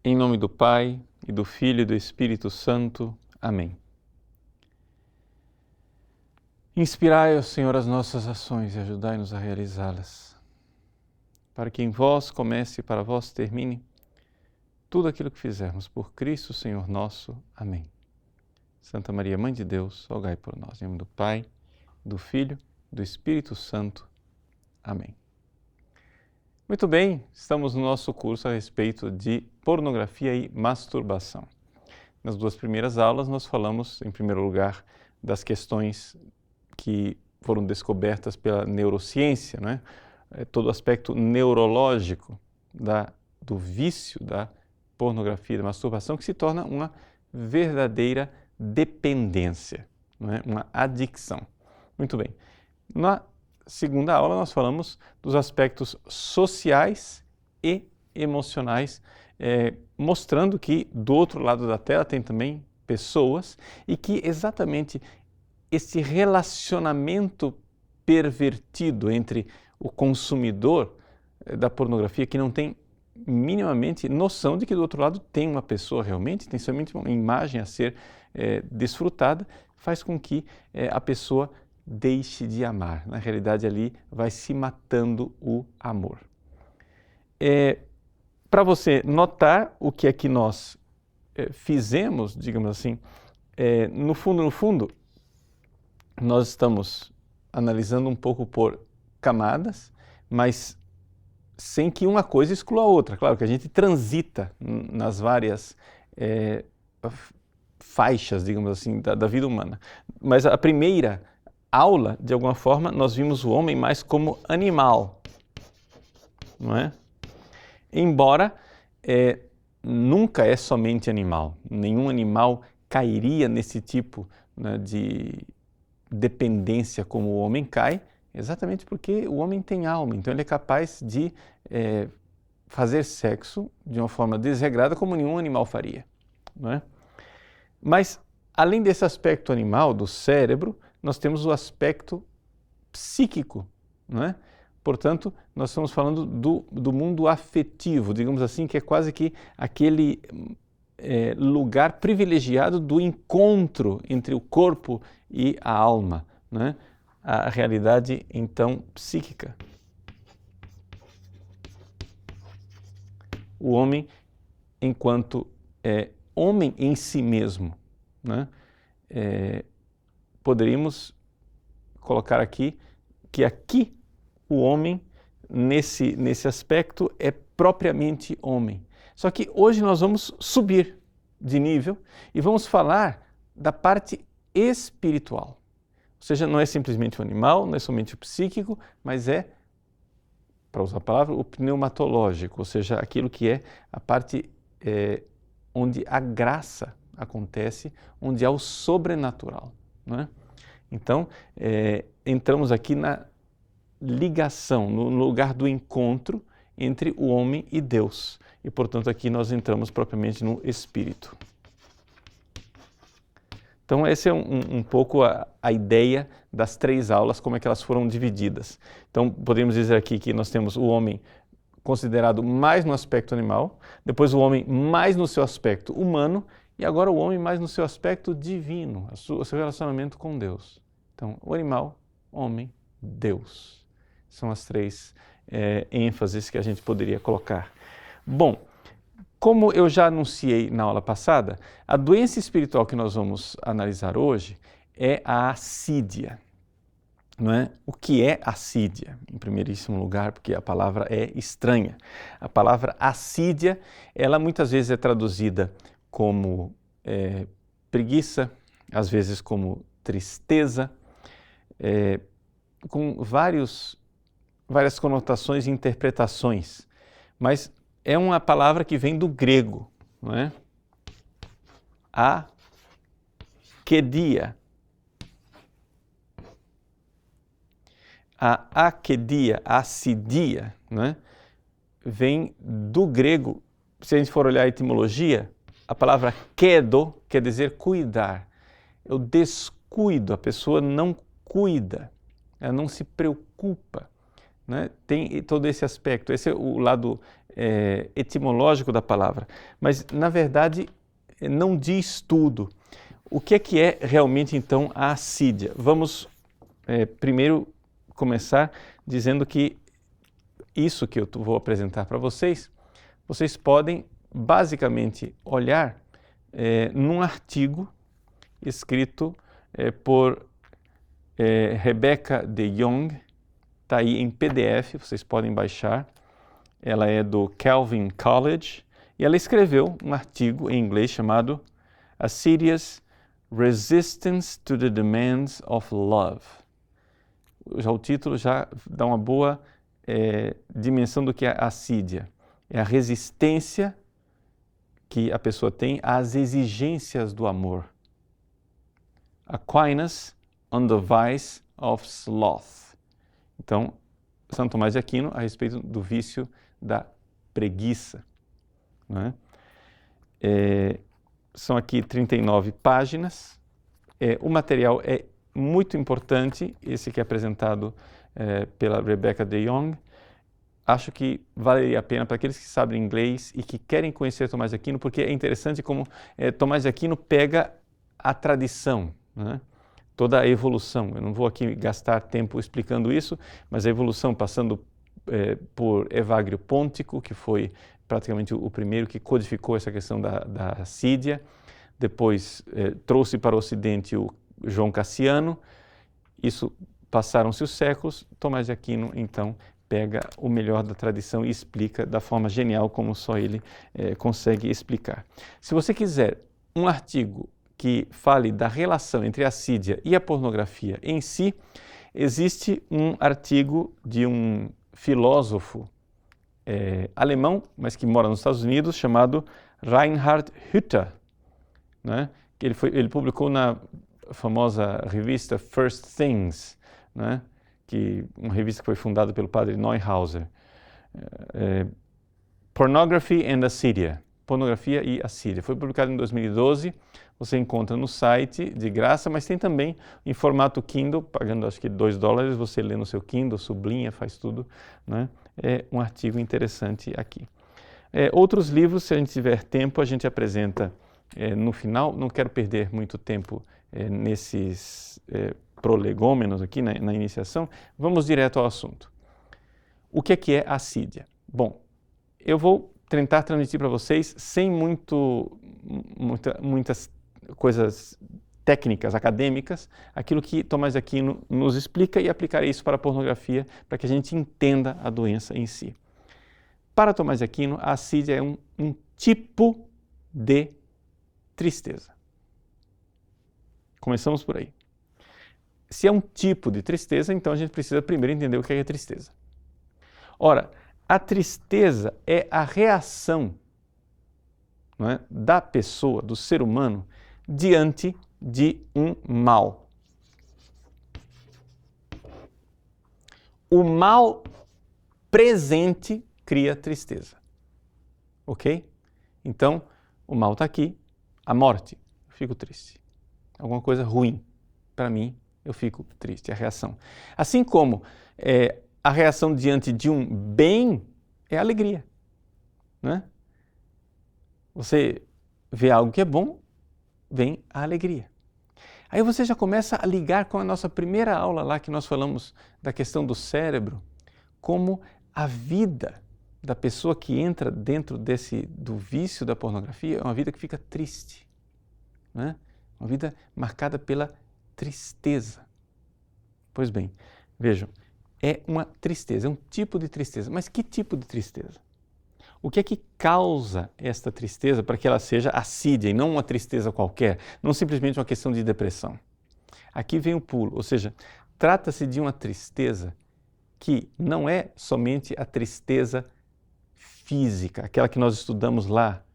Em nome do Pai, e do Filho e do Espírito Santo. Amém. Inspirai, ó Senhor, as nossas ações e ajudai-nos a realizá-las, para que em vós comece e para vós termine tudo aquilo que fizermos por Cristo, Senhor nosso. Amém. Santa Maria, Mãe de Deus, rogai por nós. Em nome do Pai, do Filho e do Espírito Santo. Amém. Muito bem, estamos no nosso curso a respeito de pornografia e masturbação. Nas duas primeiras aulas nós falamos, em primeiro lugar, das questões que foram descobertas pela neurociência, não é? Todo o aspecto neurológico do vício da pornografia e da masturbação, que se torna uma verdadeira dependência, não é? Uma adicção. Muito bem. Na segunda aula nós falamos dos aspectos sociais e emocionais, mostrando que do outro lado da tela tem também pessoas e que exatamente esse relacionamento pervertido entre o consumidor da pornografia, que não tem minimamente noção de que do outro lado tem uma pessoa realmente, tem somente uma imagem a ser desfrutada, faz com que a pessoa deixe de amar. Na realidade, ali vai se matando o amor. Para você notar o que é que nós fizemos, digamos assim, no fundo, nós estamos analisando um pouco por camadas, mas sem que uma coisa exclua a outra. Claro que a gente transita nas várias faixas, digamos assim, da vida humana. Mas a primeira aula, de alguma forma, nós vimos o homem mais como animal, não é? Embora nunca é somente animal. Nenhum animal cairia nesse tipo, né, de dependência como o homem cai, exatamente porque o homem tem alma. Então ele é capaz de fazer sexo de uma forma desregrada como nenhum animal faria, não é? Mas, além desse aspecto animal do cérebro, nós temos o aspecto psíquico, não é? Portanto, nós estamos falando do mundo afetivo, digamos assim, que é quase que aquele lugar privilegiado do encontro entre o corpo e a alma, não é? A realidade, então, psíquica. O homem, enquanto homem em si mesmo, né? Poderíamos colocar aqui que aqui o homem, nesse aspecto, é propriamente homem. Só que hoje nós vamos subir de nível e vamos falar da parte espiritual. Ou seja, não é simplesmente o animal, não é somente o psíquico, mas para usar a palavra, o pneumatológico, ou seja, aquilo que é a parte onde a graça acontece, onde há o sobrenatural, não é? Então, entramos aqui na ligação, no lugar do encontro entre o homem e Deus. E, portanto, aqui nós entramos propriamente no Espírito. Então, essa é um pouco a ideia das três aulas, como é que elas foram divididas. Então, podemos dizer aqui que nós temos o homem considerado mais no aspecto animal, depois o homem mais no seu aspecto humano e agora o homem mais no seu aspecto divino, o seu relacionamento com Deus. Então, o animal, homem, Deus. São as três ênfases que a gente poderia colocar. Bom, como eu já anunciei na aula passada, a doença espiritual que nós vamos analisar hoje é a assídia. Não é? O que é assídia? Em primeiríssimo lugar, porque a palavra é estranha. A palavra assídia, ela muitas vezes é traduzida como preguiça, às vezes como tristeza, com várias conotações e interpretações, mas é uma palavra que vem do grego, não é? Akedia. A akedia, a assidia, né, vem do grego. Se a gente for olhar a etimologia, a palavra kedo quer dizer cuidar. Eu descuido, a pessoa não cuida, ela não se preocupa, né? Tem todo esse aspecto. Esse é o lado etimológico da palavra, mas na verdade não diz tudo. O que é realmente então a assídia? Vamos primeiro começar dizendo que isso que eu vou apresentar para vocês, vocês podem basicamente olhar num artigo escrito por Rebecca de Jong, está aí em PDF, vocês podem baixar. Ela é do Calvin College e ela escreveu um artigo em inglês chamado Assídia's Resistance to the Demands of Love. O título já dá uma boa dimensão do que é a assídia. É a resistência que a pessoa tem às exigências do amor. Aquinas on the Vice of Sloth. Então, São Tomás de Aquino a respeito do vício da preguiça. Não é? São aqui 39 páginas. O material é muito importante, esse que é apresentado pela Rebecca de Jong. Acho que valeria a pena para aqueles que sabem inglês e que querem conhecer Tomás de Aquino, porque é interessante como Tomás de Aquino pega a tradição, né? Toda a evolução. Eu não vou aqui gastar tempo explicando isso, mas a evolução passando por Evagrio Póntico, que foi praticamente o primeiro que codificou essa questão da assídia, depois trouxe para o Ocidente o João Cassiano, isso passaram-se os séculos, Tomás de Aquino então pega o melhor da tradição e explica da forma genial como só ele consegue explicar. Se você quiser um artigo que fale da relação entre a assídia e a pornografia em si, existe um artigo de um filósofo alemão, mas que mora nos Estados Unidos, chamado Reinhard Hütter, né? Que ele publicou na famosa revista First Things, né? Uma revista que foi fundada pelo padre Neuhauser. Pornography and Assyria, Pornografia e Assídia. Foi publicado em 2012, você encontra no site de graça, mas tem também em formato Kindle, pagando acho que $2, você lê no seu Kindle, sublinha, faz tudo, né? É um artigo interessante aqui. Outros livros, se a gente tiver tempo, a gente apresenta no final. Não quero perder muito tempo nesses prolegômenos aqui na iniciação. Vamos direto ao assunto. O que é a assídia? Bom, eu vou tentar transmitir para vocês sem muitas coisas técnicas, acadêmicas, aquilo que Tomás de Aquino nos explica e aplicar isso para a pornografia, para que a gente entenda a doença em si. Para Tomás de Aquino, a assídia é um tipo de tristeza. Começamos por aí. Se é um tipo de tristeza, então a gente precisa primeiro entender o que é tristeza. Ora, a tristeza é a reação, não é, da pessoa, do ser humano, diante de um mal. O mal presente cria tristeza. Ok? Então, o mal está aqui, a morte, eu fico triste. Alguma coisa ruim para mim, eu fico triste, é a reação. Assim como a reação diante de um bem é alegria, né? Você vê algo que é bom, vem a alegria. Aí você já começa a ligar com a nossa primeira aula lá, que nós falamos da questão do cérebro, como a vida da pessoa que entra dentro do vício da pornografia é uma vida que fica triste, né? Uma vida marcada pela tristeza. Pois bem, vejam, é uma tristeza, é um tipo de tristeza. Mas que tipo de tristeza? O que é que causa esta tristeza para que ela seja assídia e não uma tristeza qualquer, não simplesmente uma questão de depressão? Aqui vem o pulo, ou seja, trata-se de uma tristeza que não é somente a tristeza física, aquela que nós estudamos lá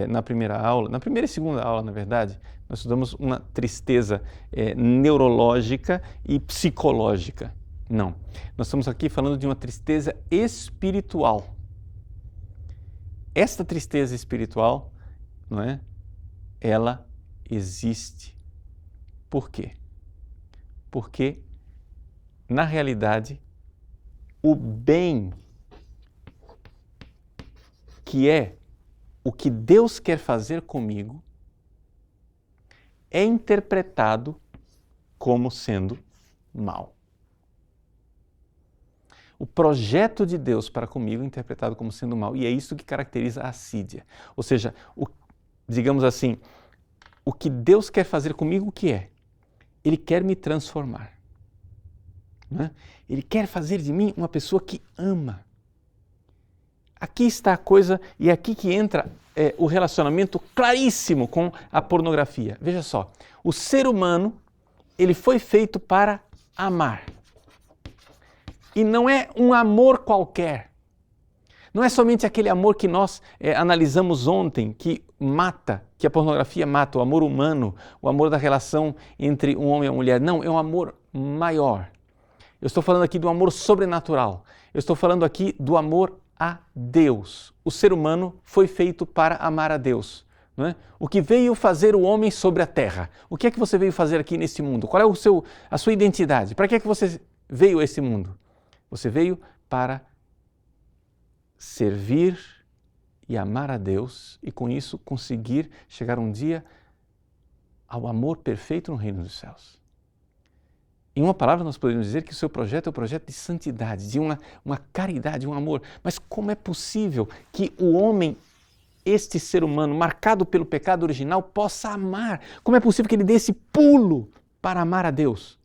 na primeira aula, na primeira e segunda aula, na verdade, nós estudamos uma tristeza neurológica e psicológica. Não, nós estamos aqui falando de uma tristeza espiritual. Esta tristeza espiritual, não é? Ela existe. Por quê? Porque, na realidade, o bem o que Deus quer fazer comigo é interpretado como sendo mal. O projeto de Deus para comigo é interpretado como sendo mal, e é isso que caracteriza a assídia. Ou seja, digamos assim, o que Deus quer fazer comigo, o que é? Ele quer me transformar. Né? Ele quer fazer de mim uma pessoa que ama. Aqui está a coisa, e é aqui que entra o relacionamento claríssimo com a pornografia. Veja só, o ser humano, ele foi feito para amar. E não é um amor qualquer. Não é somente aquele amor que nós analisamos ontem, que mata, que a pornografia mata, o amor humano, o amor da relação entre um homem e uma mulher. Não, é um amor maior. Eu estou falando aqui do amor sobrenatural. Eu estou falando aqui do amor a Deus. O ser humano foi feito para amar a Deus. Não é? O que veio fazer o homem sobre a terra? O que é que você veio fazer aqui nesse mundo? Qual é a sua identidade? Para que é que você veio a esse mundo? Você veio para servir e amar a Deus e com isso conseguir chegar um dia ao amor perfeito no reino dos céus. Em uma palavra nós podemos dizer que o seu projeto é um projeto de santidade, de uma caridade, um amor. Mas como é possível que o homem, este ser humano marcado pelo pecado original, possa amar? Como é possível que ele dê esse pulo para amar a Deus?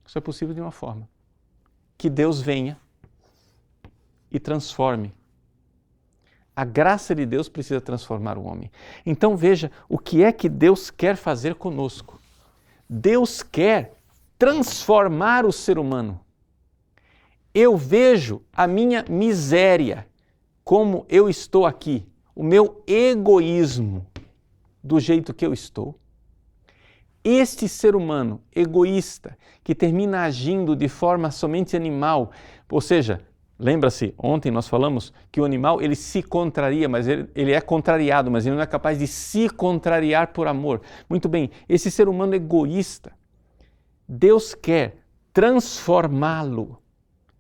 Isso é possível de uma forma: que Deus venha e transforme. A graça de Deus precisa transformar o homem. Então veja o que é que Deus quer fazer conosco. Deus quer transformar o ser humano. Eu vejo a minha miséria, como eu estou aqui, o meu egoísmo, do jeito que eu estou. Este ser humano egoísta, que termina agindo de forma somente animal, ou seja, lembra-se, ontem nós falamos que o animal ele se contraria, mas ele é contrariado, mas ele não é capaz de se contrariar por amor. Muito bem, esse ser humano egoísta, Deus quer transformá-lo.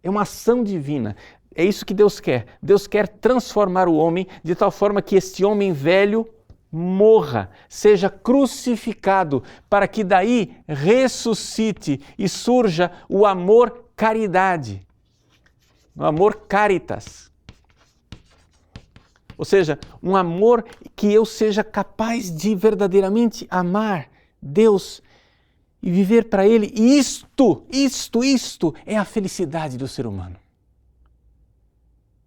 É uma ação divina. É isso que Deus quer. Deus quer transformar o homem de tal forma que este homem velho morra, seja crucificado, para que daí ressuscite e surja o amor caridade, o amor caritas. Ou seja, um amor que eu seja capaz de verdadeiramente amar Deus e viver para Ele. E isto é a felicidade do ser humano.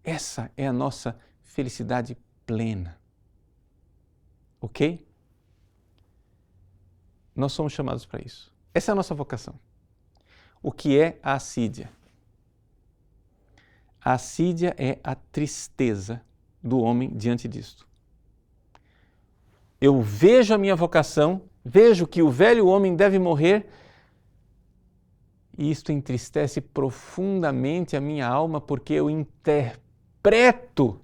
Essa é a nossa felicidade plena. Ok? Nós somos chamados para isso. Essa é a nossa vocação. O que é a assídia? A assídia é a tristeza do homem diante disto. Eu vejo a minha vocação, vejo que o velho homem deve morrer e isto entristece profundamente a minha alma porque eu interpreto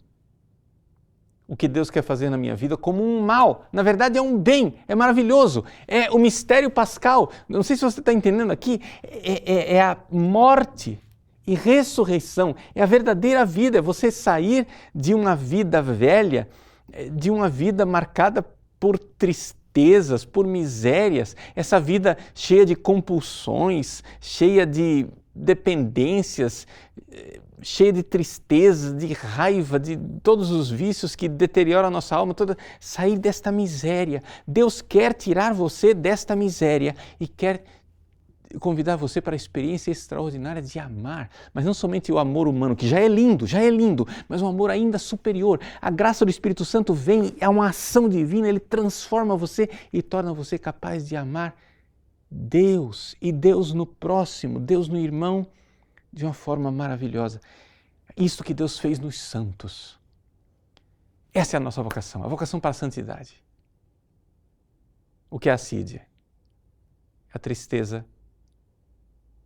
o que Deus quer fazer na minha vida como um mal. Na verdade é um bem, é maravilhoso. É o mistério pascal. Não sei se você está entendendo aqui. É a morte e ressurreição. É a verdadeira vida. É você sair de uma vida velha, de uma vida marcada por tristezas, por misérias. Essa vida cheia de compulsões, cheia de dependências, cheia de tristeza, de raiva, de todos os vícios que deterioram a nossa alma, sair desta miséria. Deus quer tirar você desta miséria e quer convidar você para a experiência extraordinária de amar, mas não somente o amor humano, que já é lindo, mas um amor ainda superior. A graça do Espírito Santo vem, é uma ação divina, ele transforma você e torna você capaz de amar Deus e Deus no próximo, Deus no irmão, de uma forma maravilhosa. Isso que Deus fez nos santos. Essa é a nossa vocação, a vocação para a santidade. O que é a assídia? A tristeza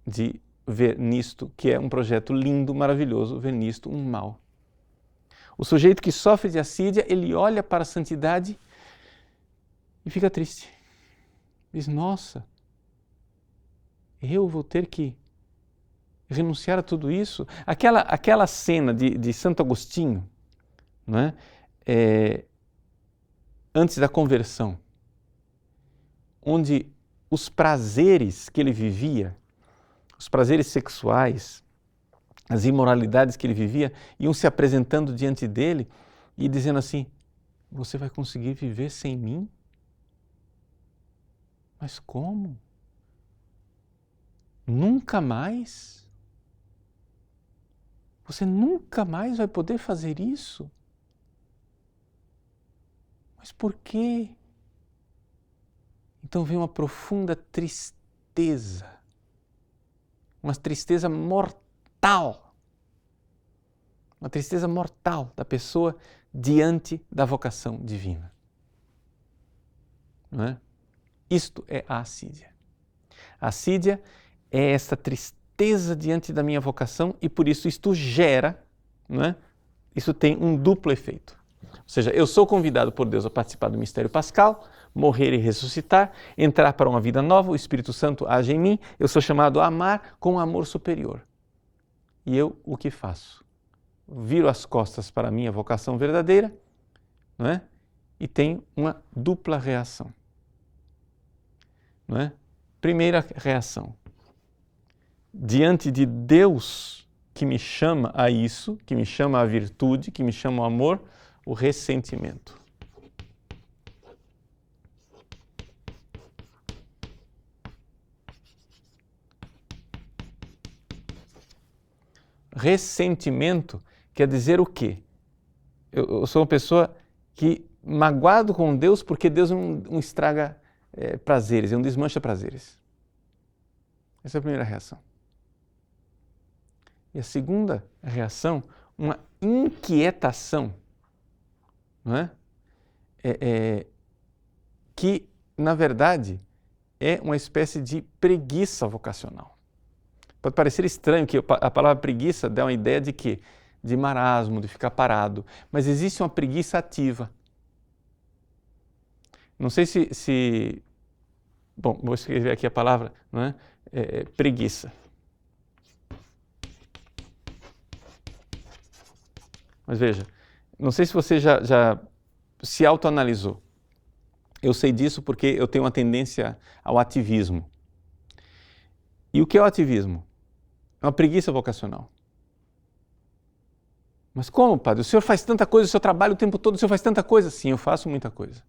de ver nisto, que é um projeto lindo, maravilhoso, ver nisto um mal. O sujeito que sofre de assídia, ele olha para a santidade e fica triste. Diz, nossa, eu vou ter que renunciar a tudo isso? Aquela cena de Santo Agostinho, não é? Antes da conversão, onde os prazeres que ele vivia, os prazeres sexuais, as imoralidades que ele vivia, iam se apresentando diante dele e dizendo assim: você vai conseguir viver sem mim? Mas como? Nunca mais? Você nunca mais vai poder fazer isso? Mas por quê? Então vem uma profunda tristeza, uma tristeza mortal da pessoa diante da vocação divina. Não é? Isto é a assídia. A assídia é essa tristeza diante da minha vocação e por isso isto gera, não é? Isso tem um duplo efeito. Ou seja, eu sou convidado por Deus a participar do mistério pascal, morrer e ressuscitar, entrar para uma vida nova, o Espírito Santo age em mim, eu sou chamado a amar com um amor superior. E eu o que faço? Viro as costas para a minha vocação verdadeira, não é? E tenho uma dupla reação. Não é? Primeira reação, diante de Deus que me chama a isso, que me chama à virtude, que me chama ao amor, o ressentimento. Ressentimento quer dizer o quê? Eu sou uma pessoa que magoado com Deus porque Deus não estraga prazeres, não desmancha prazeres. Essa é a primeira reação. E a segunda reação, uma inquietação, não é? Que, na verdade, é uma espécie de preguiça vocacional. Pode parecer estranho que a palavra preguiça dá uma ideia de quê? De marasmo, de ficar parado. Mas existe uma preguiça ativa. Não sei se... Bom, vou escrever aqui a palavra, não é? Preguiça. Mas veja, não sei se você já se autoanalisou. Eu sei disso porque eu tenho uma tendência ao ativismo. E o que é o ativismo? É uma preguiça vocacional. Mas como, padre? O senhor faz tanta coisa, o senhor trabalha o tempo todo, o senhor faz tanta coisa? Sim, eu faço muita coisa.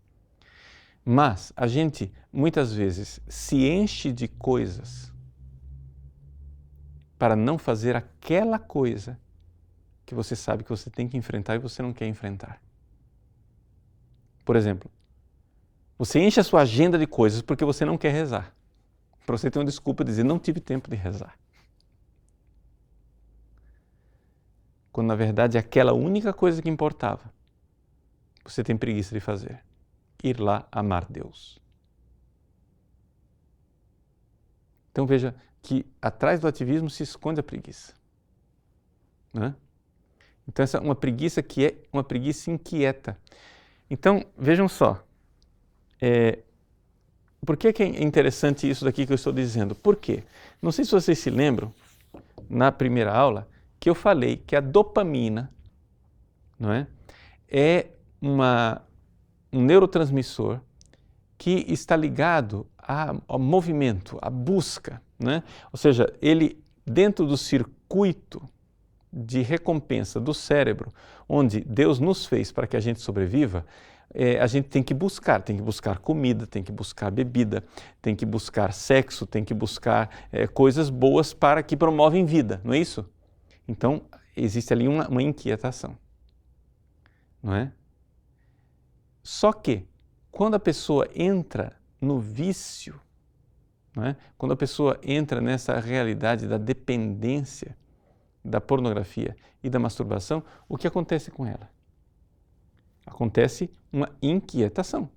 Mas a gente, muitas vezes, se enche de coisas para não fazer aquela coisa que você sabe que você tem que enfrentar e você não quer enfrentar. Por exemplo, você enche a sua agenda de coisas porque você não quer rezar. Para você ter uma desculpa de dizer, não tive tempo de rezar. Quando na verdade aquela única coisa que importava, você tem preguiça de fazer. Ir lá amar Deus. Então veja que atrás do ativismo se esconde a preguiça. Não é? Então essa é uma preguiça que é uma preguiça inquieta. Então vejam só, por que é interessante isso daqui que eu estou dizendo? Por quê? Não sei se vocês se lembram, na primeira aula, que eu falei que a dopamina, não é um neurotransmissor que está ligado ao movimento, à busca, né? Ou seja, ele dentro do circuito de recompensa do cérebro, onde Deus nos fez para que a gente sobreviva, a gente tem que buscar comida, tem que buscar bebida, tem que buscar sexo, tem que buscar coisas boas para que promovem vida, não é isso? Então, existe ali uma inquietação, não é? Só que, quando a pessoa entra no vício, não é? Quando a pessoa entra nessa realidade da dependência da pornografia e da masturbação, o que acontece com ela? Acontece uma inquietação.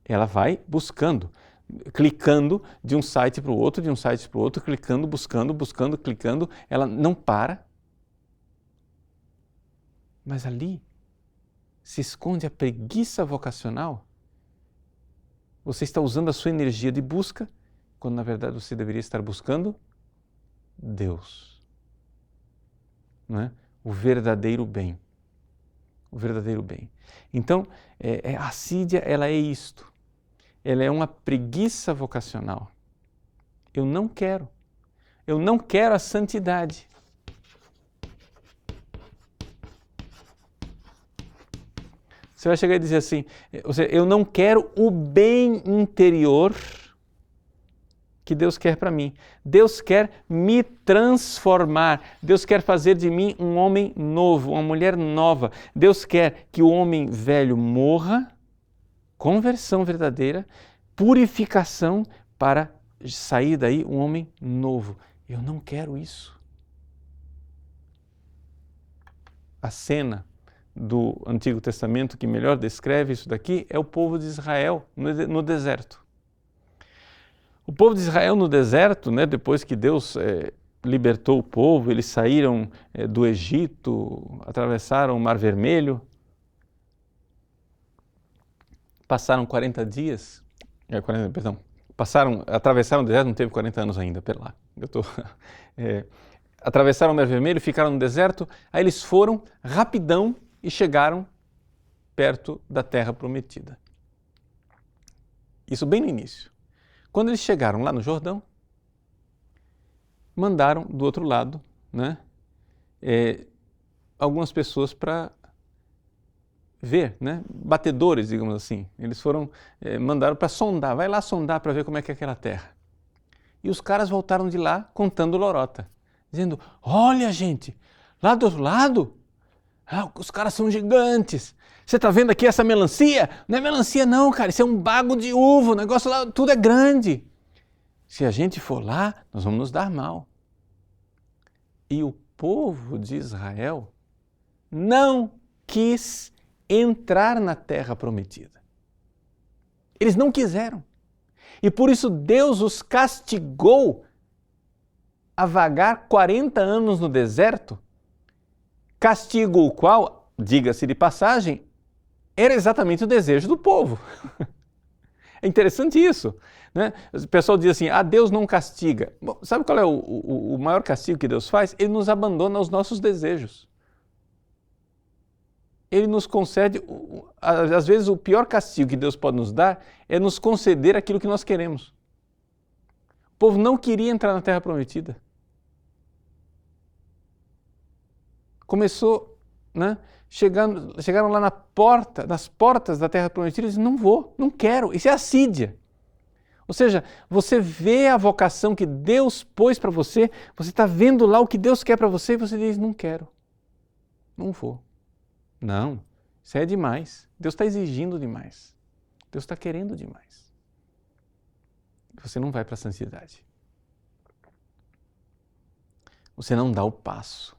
Ela vai buscando, clicando de um site para o outro, clicando, buscando, clicando, ela não para. Mas ali se esconde a preguiça vocacional. Você está usando a sua energia de busca, quando na verdade você deveria estar buscando Deus. Não é? O verdadeiro bem. o verdadeiro bem. Então, a assídia, ela é isto. Ela é uma preguiça vocacional. Eu não quero a santidade. Você vai chegar e dizer assim, eu não quero o bem interior que Deus quer para mim. Deus quer me transformar. Deus quer fazer de mim um homem novo, uma mulher nova. Deus quer que o homem velho morra, conversão verdadeira, purificação para sair daí um homem novo. Eu não quero isso. A cena do Antigo Testamento que melhor descreve isso daqui é o povo de Israel no deserto. O povo de Israel no deserto, depois que Deus libertou o povo, eles saíram do Egito, atravessaram o Mar Vermelho, passaram 40 dias, atravessaram o deserto, não teve 40 anos ainda, pera lá, atravessaram o Mar Vermelho, ficaram no deserto, aí eles foram rapidão e chegaram perto da Terra Prometida. Isso bem no início. Quando eles chegaram lá no Jordão, mandaram do outro lado algumas pessoas para ver, batedores, digamos assim. Eles mandaram para sondar, vai lá sondar para ver como é que é aquela terra. E os caras voltaram de lá contando lorota, dizendo, olha gente, lá do outro lado, os caras são gigantes. Você está vendo aqui essa melancia? Não é melancia não, cara, isso é um bago de uva, o negócio lá, tudo é grande. Se a gente for lá, nós vamos nos dar mal. E o povo de Israel não quis entrar na terra prometida. Eles não quiseram. E por isso Deus os castigou a vagar 40 anos no deserto, castigo o qual, diga-se de passagem, era exatamente o desejo do povo. É interessante isso. O pessoal diz assim, Deus não castiga. Bom, sabe qual é o maior castigo que Deus faz? Ele nos abandona aos nossos desejos. Ele nos concede, às vezes o pior castigo que Deus pode nos dar é nos conceder aquilo que nós queremos. O povo não queria entrar na Terra Prometida. Começou, chegaram lá nas portas da Terra Prometida e disseram, não vou, não quero, isso é assídia. Ou seja, você vê a vocação que Deus pôs para você está vendo lá o que Deus quer para você e você diz, não quero, não vou. Não, isso é demais. Deus está exigindo demais. Deus está querendo demais. Você não vai para a santidade. Você não dá o passo.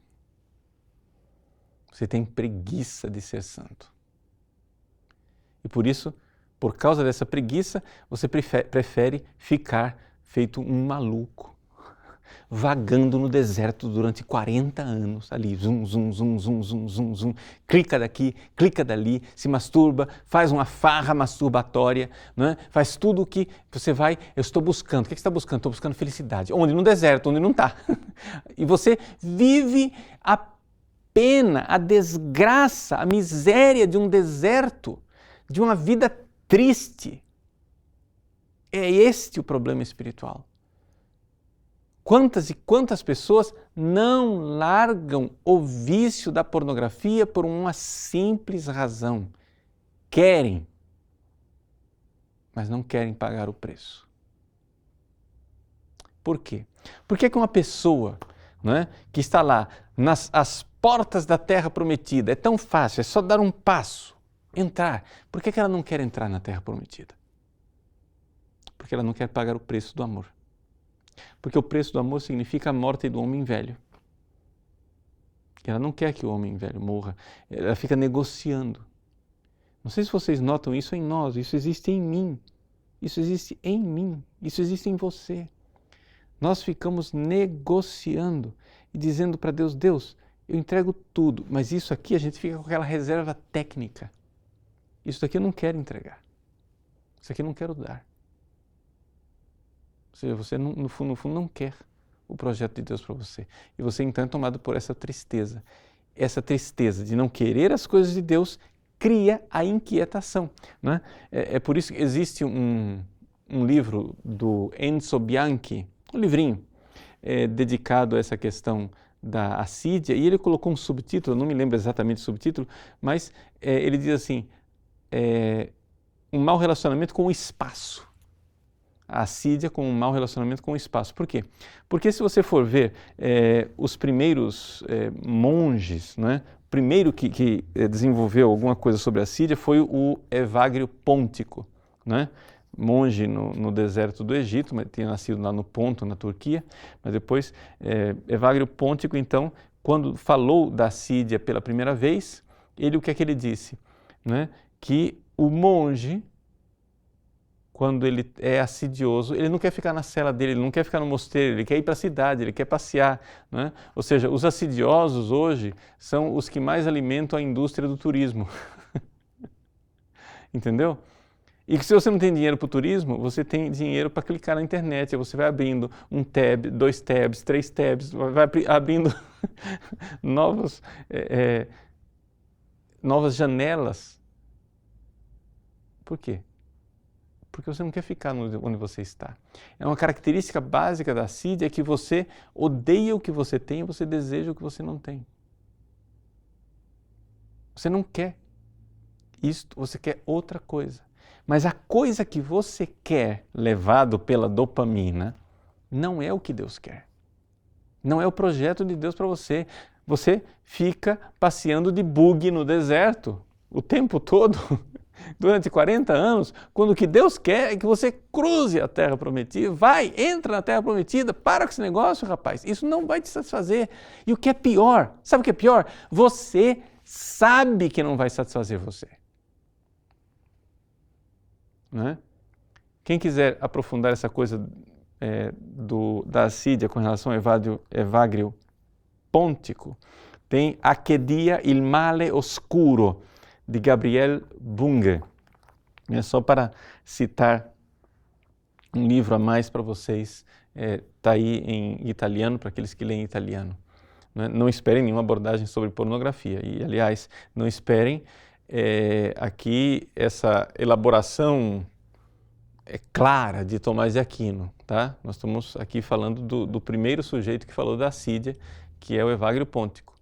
Você tem preguiça de ser santo. E por isso, por causa dessa preguiça, você prefere ficar feito um maluco, vagando no deserto durante 40 anos, ali, zum, zum, zum, zum, zum, zum, zum, clica daqui, clica dali, se masturba, faz uma farra masturbatória, faz tudo o que você vai, eu estou buscando. O que você está buscando? Estou buscando felicidade. Onde? No deserto, onde não está. E você vive a pena, a desgraça, a miséria de um deserto, de uma vida triste. É este o problema espiritual. Quantas e quantas pessoas não largam o vício da pornografia por uma simples razão? Querem, mas não querem pagar o preço. Por quê? Por que uma pessoa que está lá às portas da Terra Prometida, é tão fácil, é só dar um passo, entrar. Por que ela não quer entrar na Terra Prometida? Porque ela não quer pagar o preço do amor. Porque o preço do amor significa a morte do homem velho. Ela não quer que o homem velho morra, ela fica negociando. Não sei se vocês notam isso em nós, isso existe em mim, isso existe em mim, isso existe em você. Nós ficamos negociando e dizendo para Deus, Deus, eu entrego tudo, mas isso aqui a gente fica com aquela reserva técnica. Isso daqui eu não quero entregar, isso aqui eu não quero dar. Ou seja, você no fundo não quer o projeto de Deus para você. E você então é tomado por essa tristeza. essa tristeza de não querer as coisas de Deus cria a inquietação, né? É por isso que existe um livro do Enzo Bianchi, um livrinho dedicado a essa questão da assídia, e ele colocou um subtítulo, não me lembro exatamente o subtítulo, mas ele diz assim, um mau relacionamento com o espaço. A assídia com um mau relacionamento com o espaço. Por quê? Porque se você for ver os primeiros monges, né, o primeiro que desenvolveu alguma coisa sobre a assídia foi o Evagrio Pôntico, né? Monge no deserto do Egito, mas tinha nascido lá no Ponto, na Turquia, mas depois Evagrio Pôntico, então, quando falou da assídia pela primeira vez, o que é que ele disse? Né? Que o monge, quando ele é assidioso, ele não quer ficar na cela dele, ele não quer ficar no mosteiro, ele quer ir para a cidade, ele quer passear, né? Ou seja, os assidiosos hoje são os que mais alimentam a indústria do turismo. Entendeu? E que se você não tem dinheiro para o turismo, você tem dinheiro para clicar na internet, aí você vai abrindo um tab, 2 tabs, 3 tabs, vai abrindo novas janelas. Por quê? Porque você não quer ficar onde você está. É uma característica básica da assídia que você odeia o que você tem e você deseja o que você não tem. Você não quer isto, você quer outra coisa. Mas a coisa que você quer, levado pela dopamina, não é o que Deus quer. Não é o projeto de Deus para você. Você fica passeando de buggy no deserto o tempo todo, durante 40 anos, quando o que Deus quer é que você cruze a Terra Prometida, entra na Terra Prometida, para com esse negócio, rapaz. Isso não vai te satisfazer. E o que é pior, sabe o que é pior? Você sabe que não vai satisfazer você. Né? Quem quiser aprofundar essa coisa da assídia com relação ao Evagrio Pôntico, tem A che dia il male oscuro, de Gabriel Bunger. Só para citar um livro a mais para vocês, está aí em italiano, para aqueles que leem italiano. Não esperem nenhuma abordagem sobre pornografia e, aliás, não esperem aqui essa elaboração clara de Tomás de Aquino, tá? Nós estamos aqui falando do primeiro sujeito que falou da assídia, que é o Evagrio Pôntico.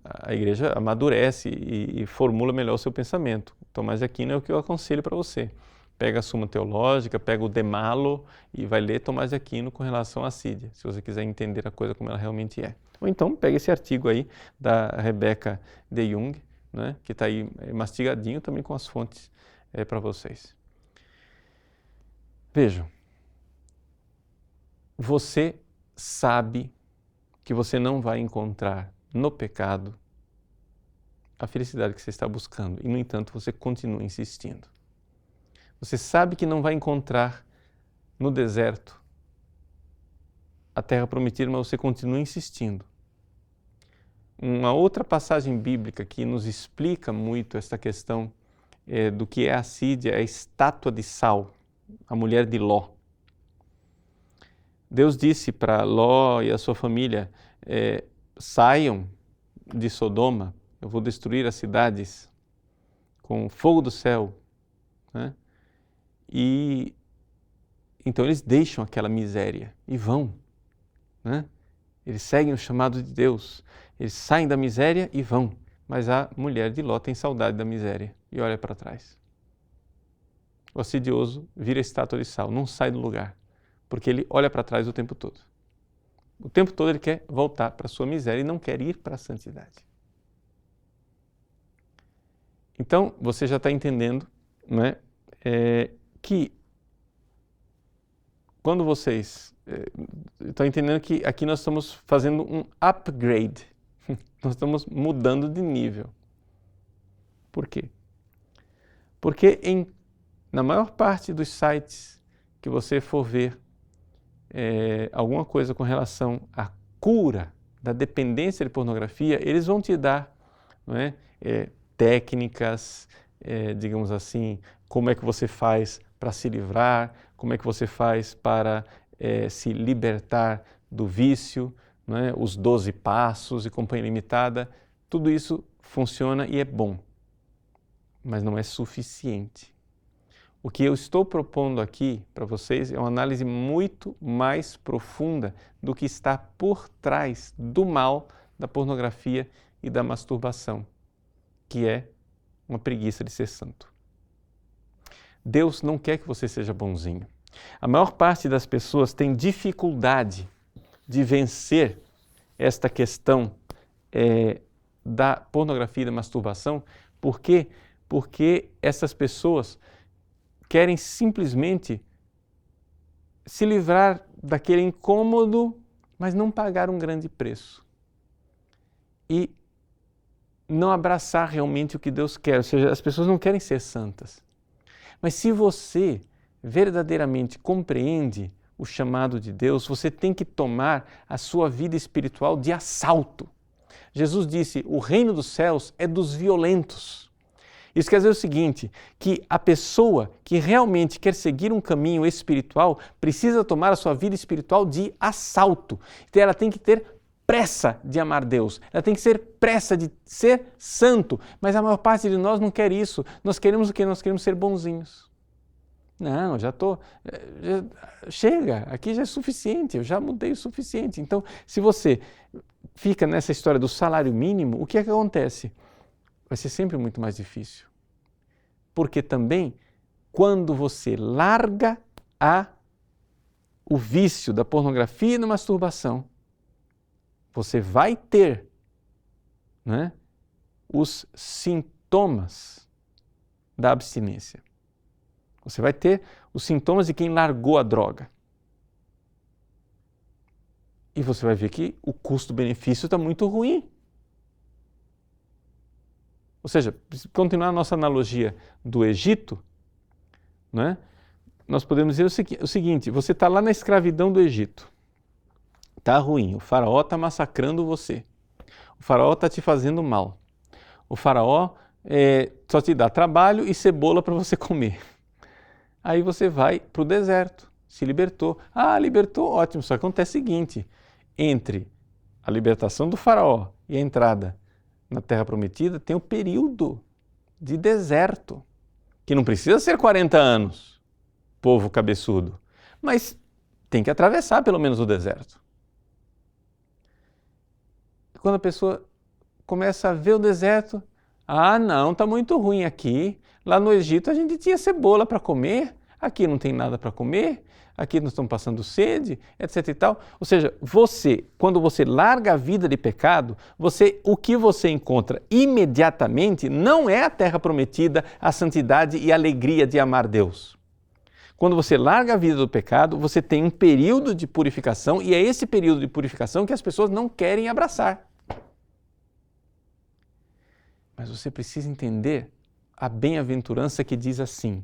A igreja amadurece e formula melhor o seu pensamento. Tomás de Aquino é o que eu aconselho para você. Pega a Suma Teológica, pega o De Malo e vai ler Tomás de Aquino com relação à assídia, se você quiser entender a coisa como ela realmente é. Ou então pega esse artigo aí da Rebecca de Jong, né, que está aí mastigadinho também com as fontes para vocês. Vejam, você sabe que você não vai encontrar no pecado a felicidade que você está buscando e, no entanto, você continua insistindo. Você sabe que não vai encontrar no deserto a terra prometida, mas você continua insistindo. Uma outra passagem bíblica que nos explica muito esta questão do que é a assídia é a estátua de Sal, a mulher de Ló. Deus disse para Ló e a sua família, saiam de Sodoma, eu vou destruir as cidades com fogo do céu. Né? E então eles deixam aquela miséria e vão. Né? Eles seguem o chamado de Deus, eles saem da miséria e vão. Mas a mulher de Ló tem saudade da miséria e olha para trás. O assidioso vira estátua de sal, não sai do lugar, porque ele olha para trás o tempo todo. O tempo todo ele quer voltar para a sua miséria e não quer ir para a santidade. Então, você já está entendendo, né, que quando vocês estão entendendo que aqui nós estamos fazendo um upgrade, nós estamos mudando de nível. Por quê? Porque na maior parte dos sites que você for ver alguma coisa com relação à cura da dependência de pornografia, eles vão te dar, não é, técnicas, digamos assim, como é que você faz para se livrar, como é que você faz para se libertar do vício, não é? Os 12 passos e companhia limitada, tudo isso funciona e é bom, mas não é suficiente. O que eu estou propondo aqui para vocês é uma análise muito mais profunda do que está por trás do mal da pornografia e da masturbação, que é uma preguiça de ser santo. Deus não quer que você seja bonzinho. A maior parte das pessoas tem dificuldade de vencer esta questão da pornografia e da masturbação. Por quê? Porque essas pessoas querem simplesmente se livrar daquele incômodo, mas não pagar um grande preço. E não abraçar realmente o que Deus quer. Ou seja, as pessoas não querem ser santas. Mas se você verdadeiramente compreende o chamado de Deus, você tem que tomar a sua vida espiritual de assalto. Jesus disse, o reino dos céus é dos violentos. Isso quer dizer o seguinte, que a pessoa que realmente quer seguir um caminho espiritual precisa tomar a sua vida espiritual de assalto. Então ela tem que ter pressa de amar Deus, ela tem que ter pressa de ser santo, mas a maior parte de nós não quer isso. Nós queremos o quê? Nós queremos ser bonzinhos. Não, chega, aqui já é suficiente, eu já mudei o suficiente. Então, se você fica nessa história do salário mínimo, o que é que acontece? Vai ser sempre muito mais difícil. Porque também, quando você larga o vício da pornografia e da masturbação, você vai ter, né, os sintomas da abstinência. Você vai ter os sintomas de quem largou a droga. E você vai ver que o custo-benefício está muito ruim. Ou seja, se continuar a nossa analogia do Egito, né, nós podemos dizer o seguinte, você está lá na escravidão do Egito, está ruim, o faraó está massacrando você, o faraó está te fazendo mal, o faraó só te dá trabalho e cebola para você comer. Aí você vai para o deserto, se libertou. Ah, libertou, ótimo, só que acontece o seguinte, entre a libertação do faraó e a entrada na Terra Prometida, tem um período de deserto, que não precisa ser 40 anos, povo cabeçudo, mas tem que atravessar pelo menos o deserto. Quando a pessoa começa a ver o deserto, ah não, está muito ruim aqui, lá no Egito a gente tinha cebola para comer, aqui não tem nada para comer, aqui nós estamos passando sede, etc e tal. Ou seja, quando você larga a vida de pecado, o que você encontra imediatamente não é a terra prometida, a santidade e a alegria de amar Deus. Quando você larga a vida do pecado, você tem um período de purificação e é esse período de purificação que as pessoas não querem abraçar. Mas você precisa entender a bem-aventurança que diz assim.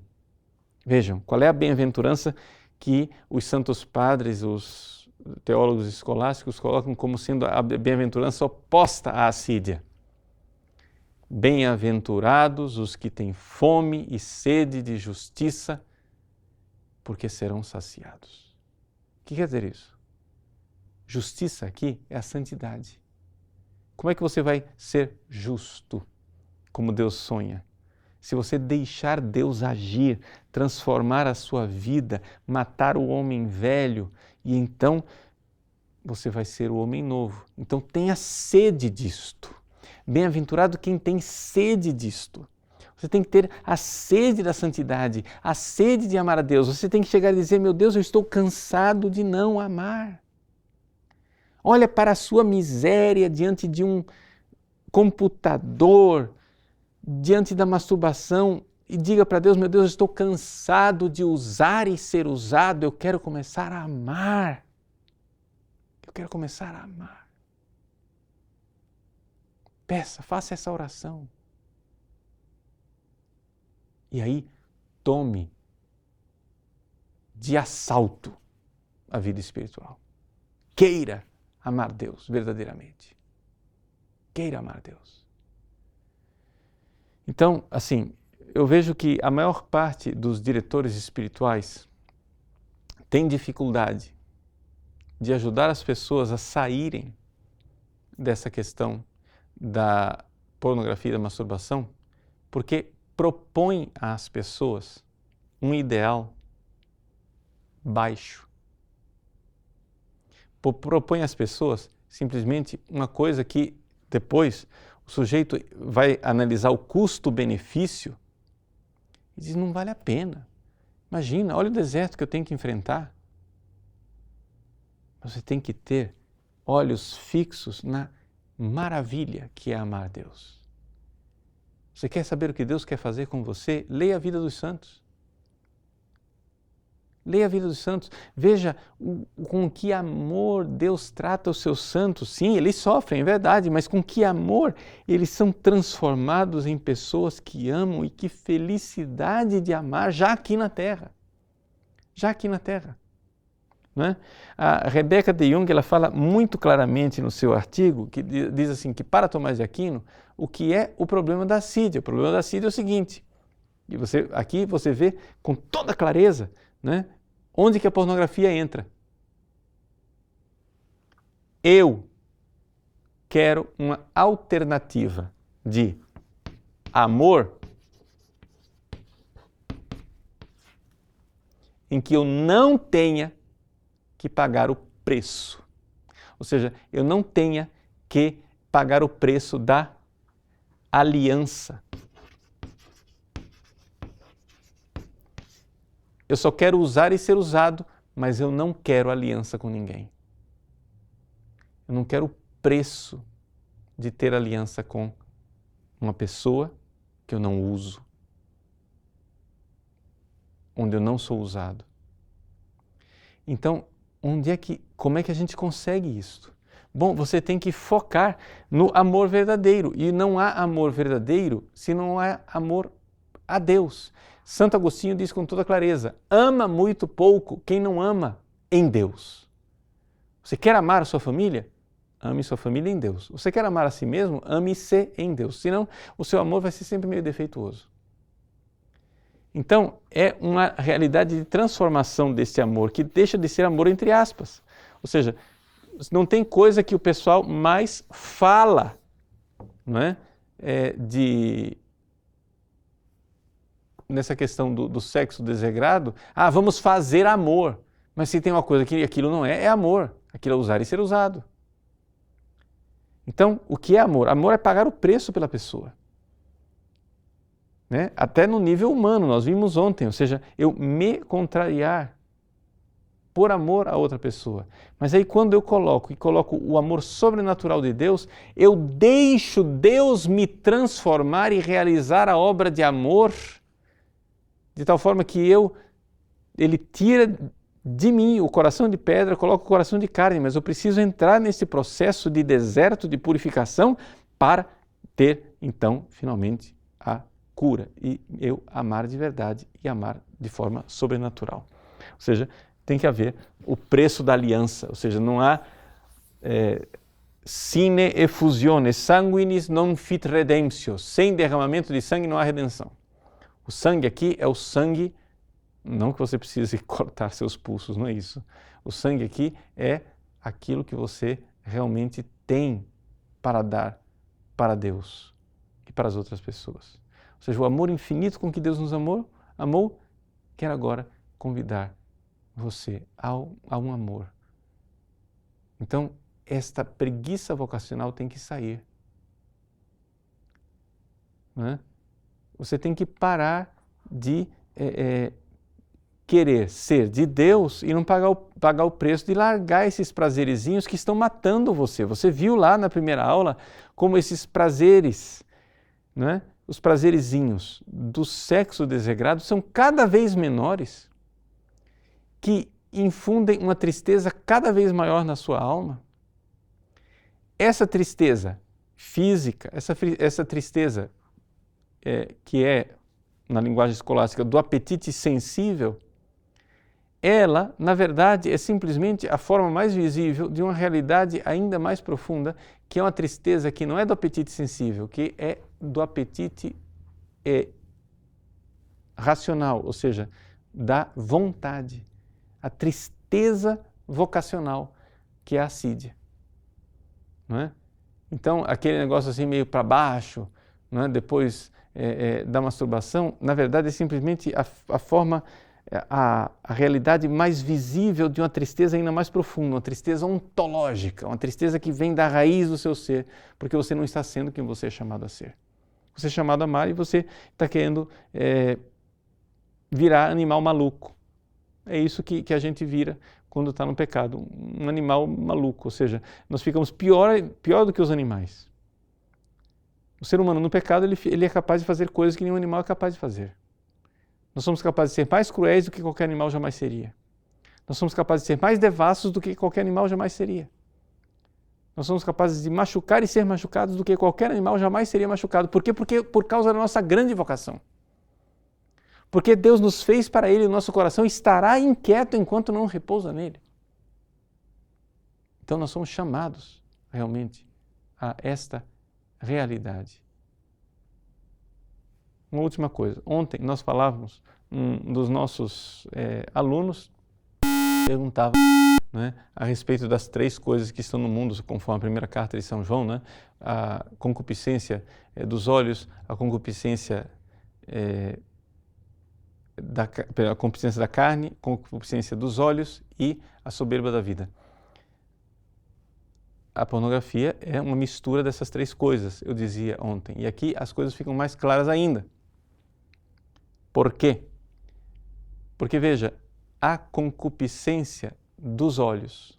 Vejam, qual é a bem-aventurança que os santos padres, os teólogos escolásticos colocam como sendo a bem-aventurança oposta à assídia. Bem-aventurados os que têm fome e sede de justiça, porque serão saciados. O que quer dizer isso? Justiça aqui é a santidade. Como é que você vai ser justo, como Deus sonha? Se você deixar Deus agir, transformar a sua vida, matar o homem velho, e então você vai ser o homem novo. Então tenha sede disto. Bem-aventurado quem tem sede disto. Você tem que ter a sede da santidade, a sede de amar a Deus. Você tem que chegar e dizer, meu Deus, eu estou cansado de não amar. Olha para a sua miséria diante de um computador, diante da masturbação e diga para Deus, meu Deus, eu estou cansado de usar e ser usado, eu quero começar a amar. Eu quero começar a amar. Peça, faça essa oração. E aí, tome de assalto a vida espiritual. Queira amar Deus verdadeiramente. Queira amar Deus. Então, assim, eu vejo que a maior parte dos diretores espirituais tem dificuldade de ajudar as pessoas a saírem dessa questão da pornografia e da masturbação, porque propõe às pessoas um ideal baixo. Propõe às pessoas simplesmente uma coisa que depois o sujeito vai analisar o custo-benefício e diz, não vale a pena. Imagina, olha o deserto que eu tenho que enfrentar. Você tem que ter olhos fixos na maravilha que é amar a Deus. Você quer saber o que Deus quer fazer com você? Leia a vida dos santos. Leia a vida dos santos. Veja com que amor Deus trata os seus santos. Sim, eles sofrem, é verdade, mas com que amor eles são transformados em pessoas que amam, e que felicidade de amar já aqui na Terra. Já aqui na Terra. Não é? A Rebecca de Jung, ela fala muito claramente no seu artigo, que diz assim, que para Tomás de Aquino, o que é o problema da assídia? O problema da assídia é o seguinte, e aqui você vê com toda clareza, né, onde que a pornografia entra. Eu quero uma alternativa de amor em que eu não tenha que pagar o preço. Ou seja, eu não tenha que pagar o preço da aliança. Eu só quero usar e ser usado, mas eu não quero aliança com ninguém. Eu não quero o preço de ter aliança com uma pessoa que eu não uso, onde eu não sou usado. Então, como é que a gente consegue isso? Bom, você tem que focar no amor verdadeiro, e não há amor verdadeiro se não há amor a Deus. Santo Agostinho diz com toda clareza, ama muito pouco quem não ama em Deus. Você quer amar a sua família? Ame sua família em Deus. Você quer amar a si mesmo? Ame-se em Deus. Senão, o seu amor vai ser sempre meio defeituoso. Então, é uma realidade de transformação desse amor, que deixa de ser amor entre aspas. Ou seja, não tem coisa que o pessoal mais fala, não é? Nessa questão do sexo desregrado, vamos fazer amor. Mas se tem uma coisa que aquilo não é amor. Aquilo é usar e ser usado. Então, o que é amor? Amor é pagar o preço pela pessoa. Né? Até no nível humano, nós vimos ontem, ou seja, eu me contrariar por amor a outra pessoa. Mas aí quando eu coloco o amor sobrenatural de Deus, eu deixo Deus me transformar e realizar a obra de amor, de tal forma que Ele tira de mim o coração de pedra, coloca o coração de carne, mas eu preciso entrar nesse processo de deserto, de purificação, para ter, então, finalmente, a cura e eu amar de verdade e amar de forma sobrenatural. Ou seja, tem que haver o preço da aliança, ou seja, não há sine effusione sanguinis non fit redemptio, sem derramamento de sangue não há redenção. O sangue aqui é o sangue, não que você precise cortar seus pulsos, não é isso. O sangue aqui é aquilo que você realmente tem para dar para Deus e para as outras pessoas. Ou seja, o amor infinito com que Deus nos amou, quer agora convidar você a um amor. Então, esta preguiça vocacional tem que sair. Né? Você tem que parar de querer ser de Deus e não pagar o preço de largar esses prazerezinhos que estão matando você. Você viu lá na primeira aula como esses prazeres, né? Os prazerezinhos do sexo desregrado são cada vez menores, que infundem uma tristeza cada vez maior na sua alma. Essa tristeza física, essa tristeza que é, na linguagem escolástica, do apetite sensível, ela, na verdade, é simplesmente a forma mais visível de uma realidade ainda mais profunda, que é uma tristeza que não é do apetite sensível, que é do apetite racional, ou seja, da vontade. A tristeza vocacional, que é a assídia, não é? Então, aquele negócio assim meio para baixo, não é? Depois da masturbação, na verdade é simplesmente a forma, a realidade mais visível de uma tristeza ainda mais profunda, uma tristeza ontológica, uma tristeza que vem da raiz do seu ser, porque você não está sendo quem você é chamado a ser. Você é chamado a amar e você está querendo virar animal maluco. É isso que a gente vira quando está no pecado, um animal maluco, ou seja, nós ficamos pior do que os animais. O ser humano no pecado, ele é capaz de fazer coisas que nenhum animal é capaz de fazer. Nós somos capazes de ser mais cruéis do que qualquer animal jamais seria. Nós somos capazes de ser mais devassos do que qualquer animal jamais seria. Nós somos capazes de machucar e ser machucados do que qualquer animal jamais seria machucado. Por quê? Porque por causa da nossa grande vocação. Porque Deus nos fez para Ele, o nosso coração estará inquieto enquanto não repousa nele. Então nós somos chamados realmente a esta realidade. Uma última coisa. Ontem nós falávamos, um dos nossos alunos perguntava, né, a respeito das 3 coisas que estão no mundo, conforme a primeira carta de São João, né, a concupiscência dos olhos, a concupiscência a concupiscência da carne, a concupiscência dos olhos e a soberba da vida. A pornografia é uma mistura dessas 3 coisas, eu dizia ontem. E aqui as coisas ficam mais claras ainda. Por quê? Porque, veja, a concupiscência dos olhos,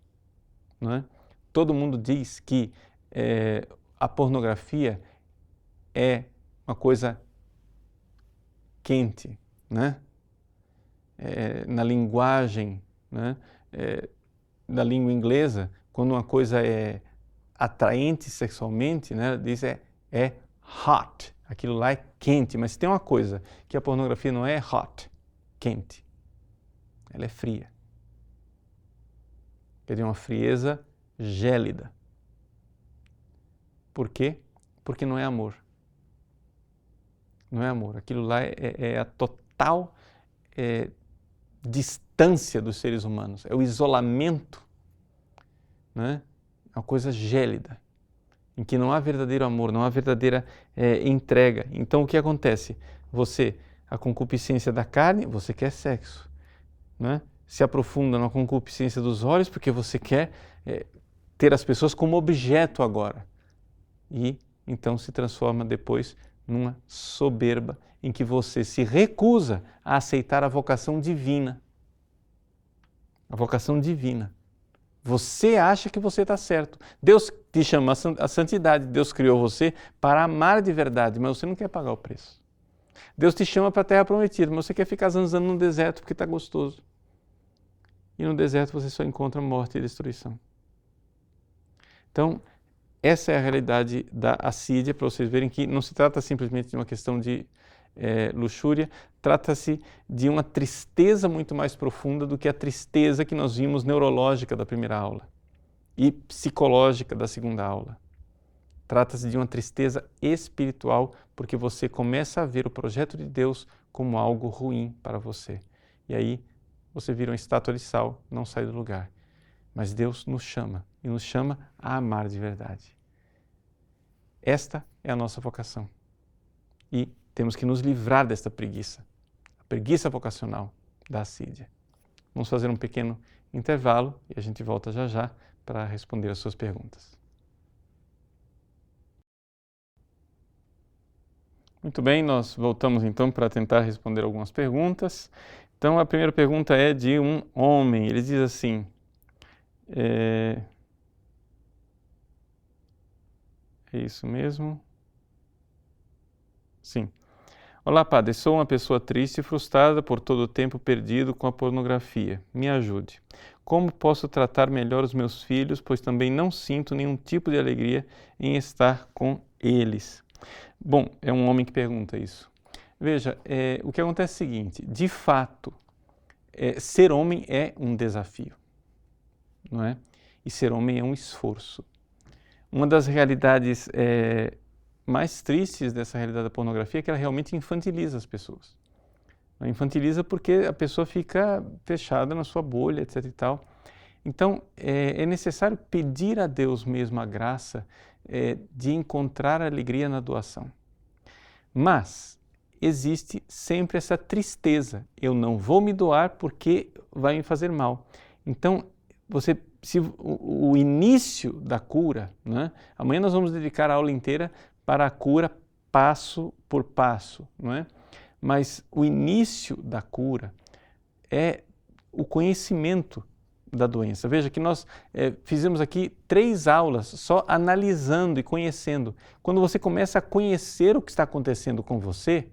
não é? Todo mundo diz que a pornografia é uma coisa quente, né? Na linguagem, né? Da língua inglesa, quando uma coisa é atraente sexualmente, né? Diz é hot, aquilo lá é quente, mas tem uma coisa, que a pornografia não é hot, quente, ela é fria. Quer dizer, uma frieza gélida. Por quê? Porque não é amor. Não é amor, aquilo lá é a total distância dos seres humanos, é o isolamento, né? É uma coisa gélida, em que não há verdadeiro amor, não há verdadeira entrega. Então o que acontece? A concupiscência da carne, você quer sexo, né? Se aprofunda na concupiscência dos olhos, porque você quer ter as pessoas como objeto agora. E então se transforma depois numa soberba, em que você se recusa a aceitar a vocação divina. A vocação divina. Você acha que você está certo. Deus te chama a santidade, Deus criou você para amar de verdade, mas você não quer pagar o preço. Deus te chama para a terra prometida, mas você quer ficar zanzando no deserto porque está gostoso. E no deserto você só encontra morte e destruição. Então, essa é a realidade da assídia, para vocês verem que não se trata simplesmente de uma questão de luxúria, trata-se de uma tristeza muito mais profunda do que a tristeza que nós vimos neurológica da primeira aula e psicológica da segunda aula. Trata-se de uma tristeza espiritual, porque você começa a ver o projeto de Deus como algo ruim para você. E aí você vira uma estátua de sal, não sai do lugar. Mas Deus nos chama, e nos chama a amar de verdade. Esta é a nossa vocação. E temos que nos livrar desta preguiça, a preguiça vocacional da assídia. Vamos fazer um pequeno intervalo e a gente volta já já para responder as suas perguntas. Muito bem, nós voltamos então para tentar responder algumas perguntas. Então a primeira pergunta é de um homem, ele diz assim, é isso mesmo? Sim. Olá, padre, sou uma pessoa triste e frustrada por todo o tempo perdido com a pornografia. Me ajude. Como posso tratar melhor os meus filhos, pois também não sinto nenhum tipo de alegria em estar com eles? Bom, é um homem que pergunta isso. Veja, o que acontece é o seguinte, de fato, ser homem é um desafio, não é? E ser homem é um esforço. Uma das realidades mais tristes dessa realidade da pornografia é que ela realmente infantiliza as pessoas. Ela infantiliza porque a pessoa fica fechada na sua bolha, etc. e tal. Então, é necessário pedir a Deus mesmo a graça de encontrar alegria na doação. Mas existe sempre essa tristeza. Eu não vou me doar porque vai me fazer mal. Então, se o início da cura, né? Amanhã nós vamos dedicar a aula inteira para a cura passo por passo, não é? Mas o início da cura é o conhecimento da doença. Veja que nós fizemos aqui 3 aulas só analisando e conhecendo. Quando você começa a conhecer o que está acontecendo com você,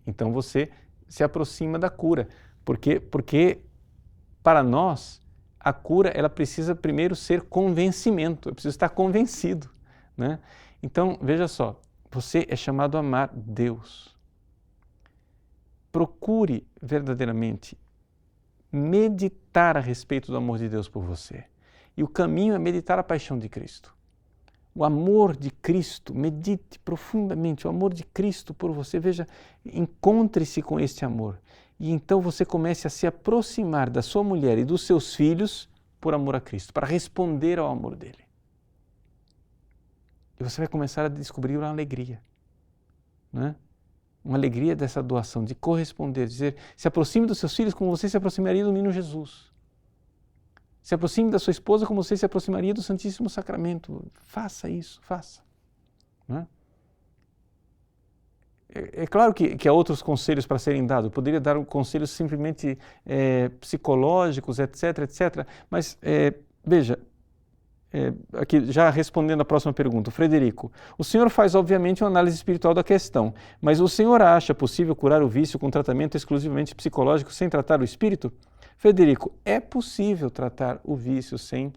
então você se aproxima da cura. Porque para nós, a cura ela precisa primeiro ser convencimento, eu preciso estar convencido, né? Então, veja só, você é chamado a amar Deus. Procure verdadeiramente meditar a respeito do amor de Deus por você. E o caminho é meditar a paixão de Cristo. O amor de Cristo, medite profundamente o amor de Cristo por você. Veja, encontre-se com este amor. E então você comece a se aproximar da sua mulher e dos seus filhos por amor a Cristo, para responder ao amor dele. E você vai começar a descobrir uma alegria, né? Uma alegria dessa doação, de corresponder, dizer, se aproxime dos seus filhos como você se aproximaria do menino Jesus. Se aproxime da sua esposa como você se aproximaria do Santíssimo Sacramento. Faça isso, faça. Não é? É claro que há outros conselhos para serem dados. Eu poderia dar conselhos simplesmente psicológicos, etc, etc. Mas, veja, aqui já respondendo a próxima pergunta, Frederico, o senhor faz obviamente uma análise espiritual da questão, mas o senhor acha possível curar o vício com tratamento exclusivamente psicológico sem tratar o espírito? Frederico, é possível tratar o vício sem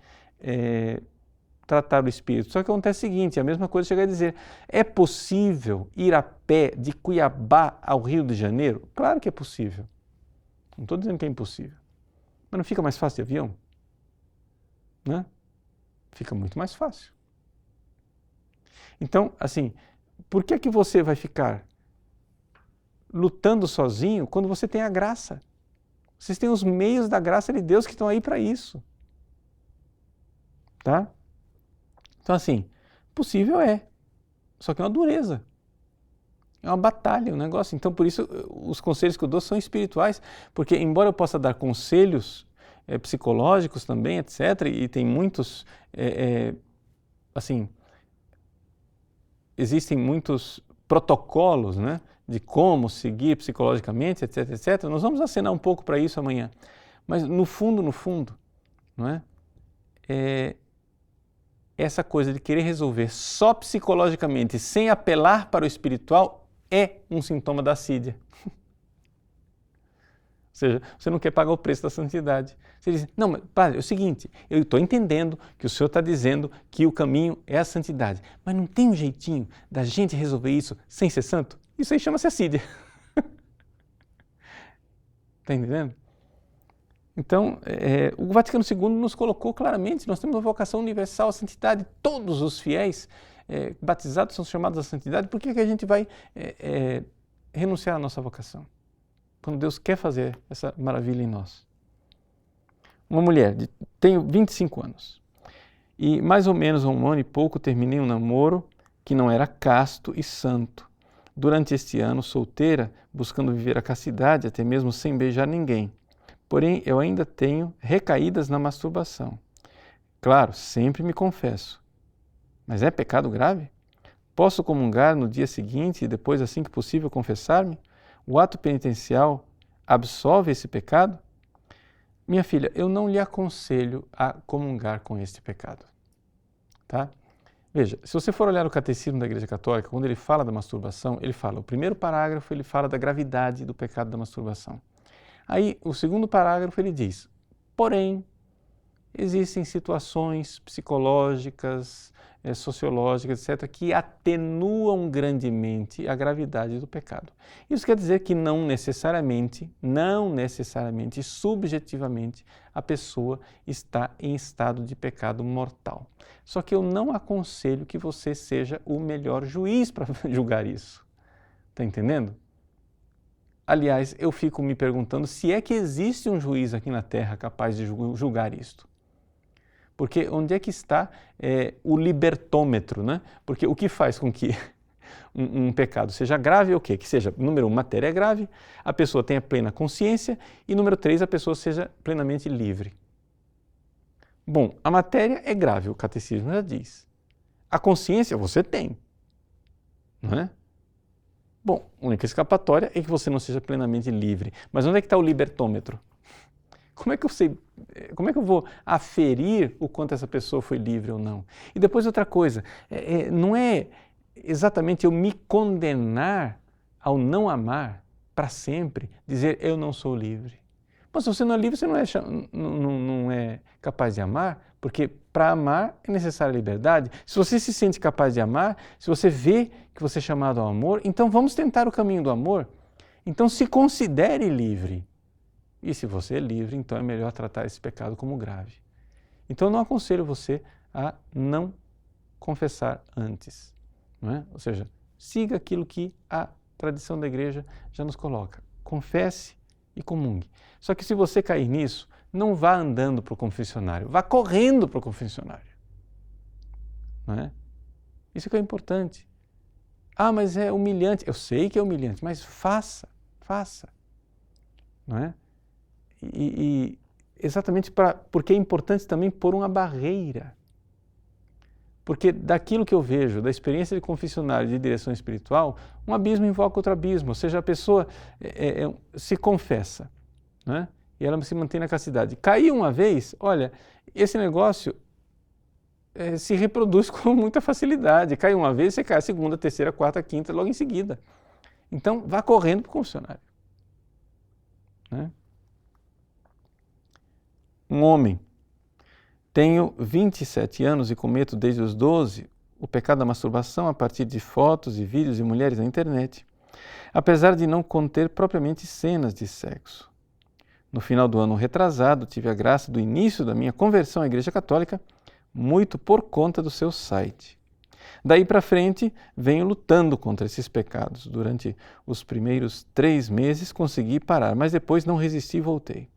tratar o espírito. Só que acontece o seguinte, a mesma coisa chega a dizer, é possível ir a pé de Cuiabá ao Rio de Janeiro? Claro que é possível. Não estou dizendo que é impossível. Mas não fica mais fácil de avião? Né? Fica muito mais fácil. Então, assim, por que você vai ficar lutando sozinho quando você tem a graça? Vocês têm os meios da graça de Deus que estão aí para isso. Tá? Então, assim, possível é, só que é uma dureza. É uma batalha, um negócio. Então, por isso, os conselhos que eu dou são espirituais, porque embora eu possa dar conselhos psicológicos também, etc., e tem muitos, assim, existem muitos protocolos, né, de como seguir psicologicamente, etc., etc. Nós vamos acenar um pouco para isso amanhã. Mas, no fundo, não é? Essa coisa de querer resolver só psicologicamente, sem apelar para o espiritual, é um sintoma da assídia. Ou seja, você não quer pagar o preço da santidade. Você diz, não, mas padre, é o seguinte, eu estou entendendo que o senhor está dizendo que o caminho é a santidade, mas não tem um jeitinho da gente resolver isso sem ser santo? Isso aí chama-se assídia. Está entendendo? Então, o Vaticano II nos colocou claramente, nós temos uma vocação universal à santidade, todos os fiéis batizados são chamados à santidade, por que a gente vai renunciar à nossa vocação? Quando Deus quer fazer essa maravilha em nós. Uma mulher, tenho 25 anos, e mais ou menos há 1 ano e pouco terminei um namoro que não era casto e santo. Durante este ano, solteira, buscando viver a castidade, até mesmo sem beijar ninguém. Porém, eu ainda tenho recaídas na masturbação. Claro, sempre me confesso. Mas é pecado grave? Posso comungar no dia seguinte e depois, assim que possível, confessar-me? O ato penitencial absolve esse pecado? Minha filha, eu não lhe aconselho a comungar com este pecado. Tá? Veja, se você for olhar o Catecismo da Igreja Católica, quando ele fala da masturbação, ele fala, o primeiro parágrafo, ele fala da gravidade do pecado da masturbação. Aí, o segundo parágrafo, ele diz, porém, existem situações psicológicas, sociológicas, etc., que atenuam grandemente a gravidade do pecado. Isso quer dizer que não necessariamente, subjetivamente, a pessoa está em estado de pecado mortal. Só que eu não aconselho que você seja o melhor juiz para julgar isso. Está entendendo? Aliás, eu fico me perguntando se é que existe um juiz aqui na Terra capaz de julgar isto. Porque onde é que está o libertômetro, né? Porque o que faz com que um pecado seja grave é o quê? Que seja, número 1, matéria é grave, a pessoa tenha plena consciência e número 3, a pessoa seja plenamente livre. Bom, a matéria é grave, o catecismo já diz. A consciência você tem, não é? Bom, a única escapatória é que você não seja plenamente livre. Mas onde é que está o libertômetro? Como é que eu vou aferir o quanto essa pessoa foi livre ou não? E depois outra coisa, não é exatamente eu me condenar ao não amar para sempre, dizer eu não sou livre. Mas se você não é livre, você não é capaz de amar, porque para amar é necessária liberdade. Se você se sente capaz de amar, se você vê que você é chamado ao amor, então vamos tentar o caminho do amor. Então se considere livre. E se você é livre, então é melhor tratar esse pecado como grave. Então eu não aconselho você a não confessar antes, não é? Ou seja, siga aquilo que a tradição da igreja já nos coloca. Confesse e comungue. Só que se você cair nisso, não vá andando para o confessionário, vá correndo para o confessionário. Não é? Isso que é importante. Ah, mas é humilhante. Eu sei que é humilhante, mas faça. Não é? E exatamente porque é importante também pôr uma barreira. Porque daquilo que eu vejo, da experiência de confessionário de direção espiritual, um abismo invoca outro abismo, ou seja, a pessoa se confessa, né? E ela se mantém na castidade. Caiu uma vez, olha, esse negócio se reproduz com muita facilidade. Cai uma vez, você cai a segunda, terceira, quarta, quinta, logo em seguida. Então, vá correndo para o confessionário. Né? Um homem, tenho 27 anos e cometo desde os 12 o pecado da masturbação a partir de fotos e vídeos de mulheres na internet, apesar de não conter propriamente cenas de sexo. No final do ano retrasado, tive a graça do início da minha conversão à Igreja Católica, muito por conta do seu site. Daí para frente, venho lutando contra esses pecados. Durante os primeiros 3 meses consegui parar, mas depois não resisti e voltei.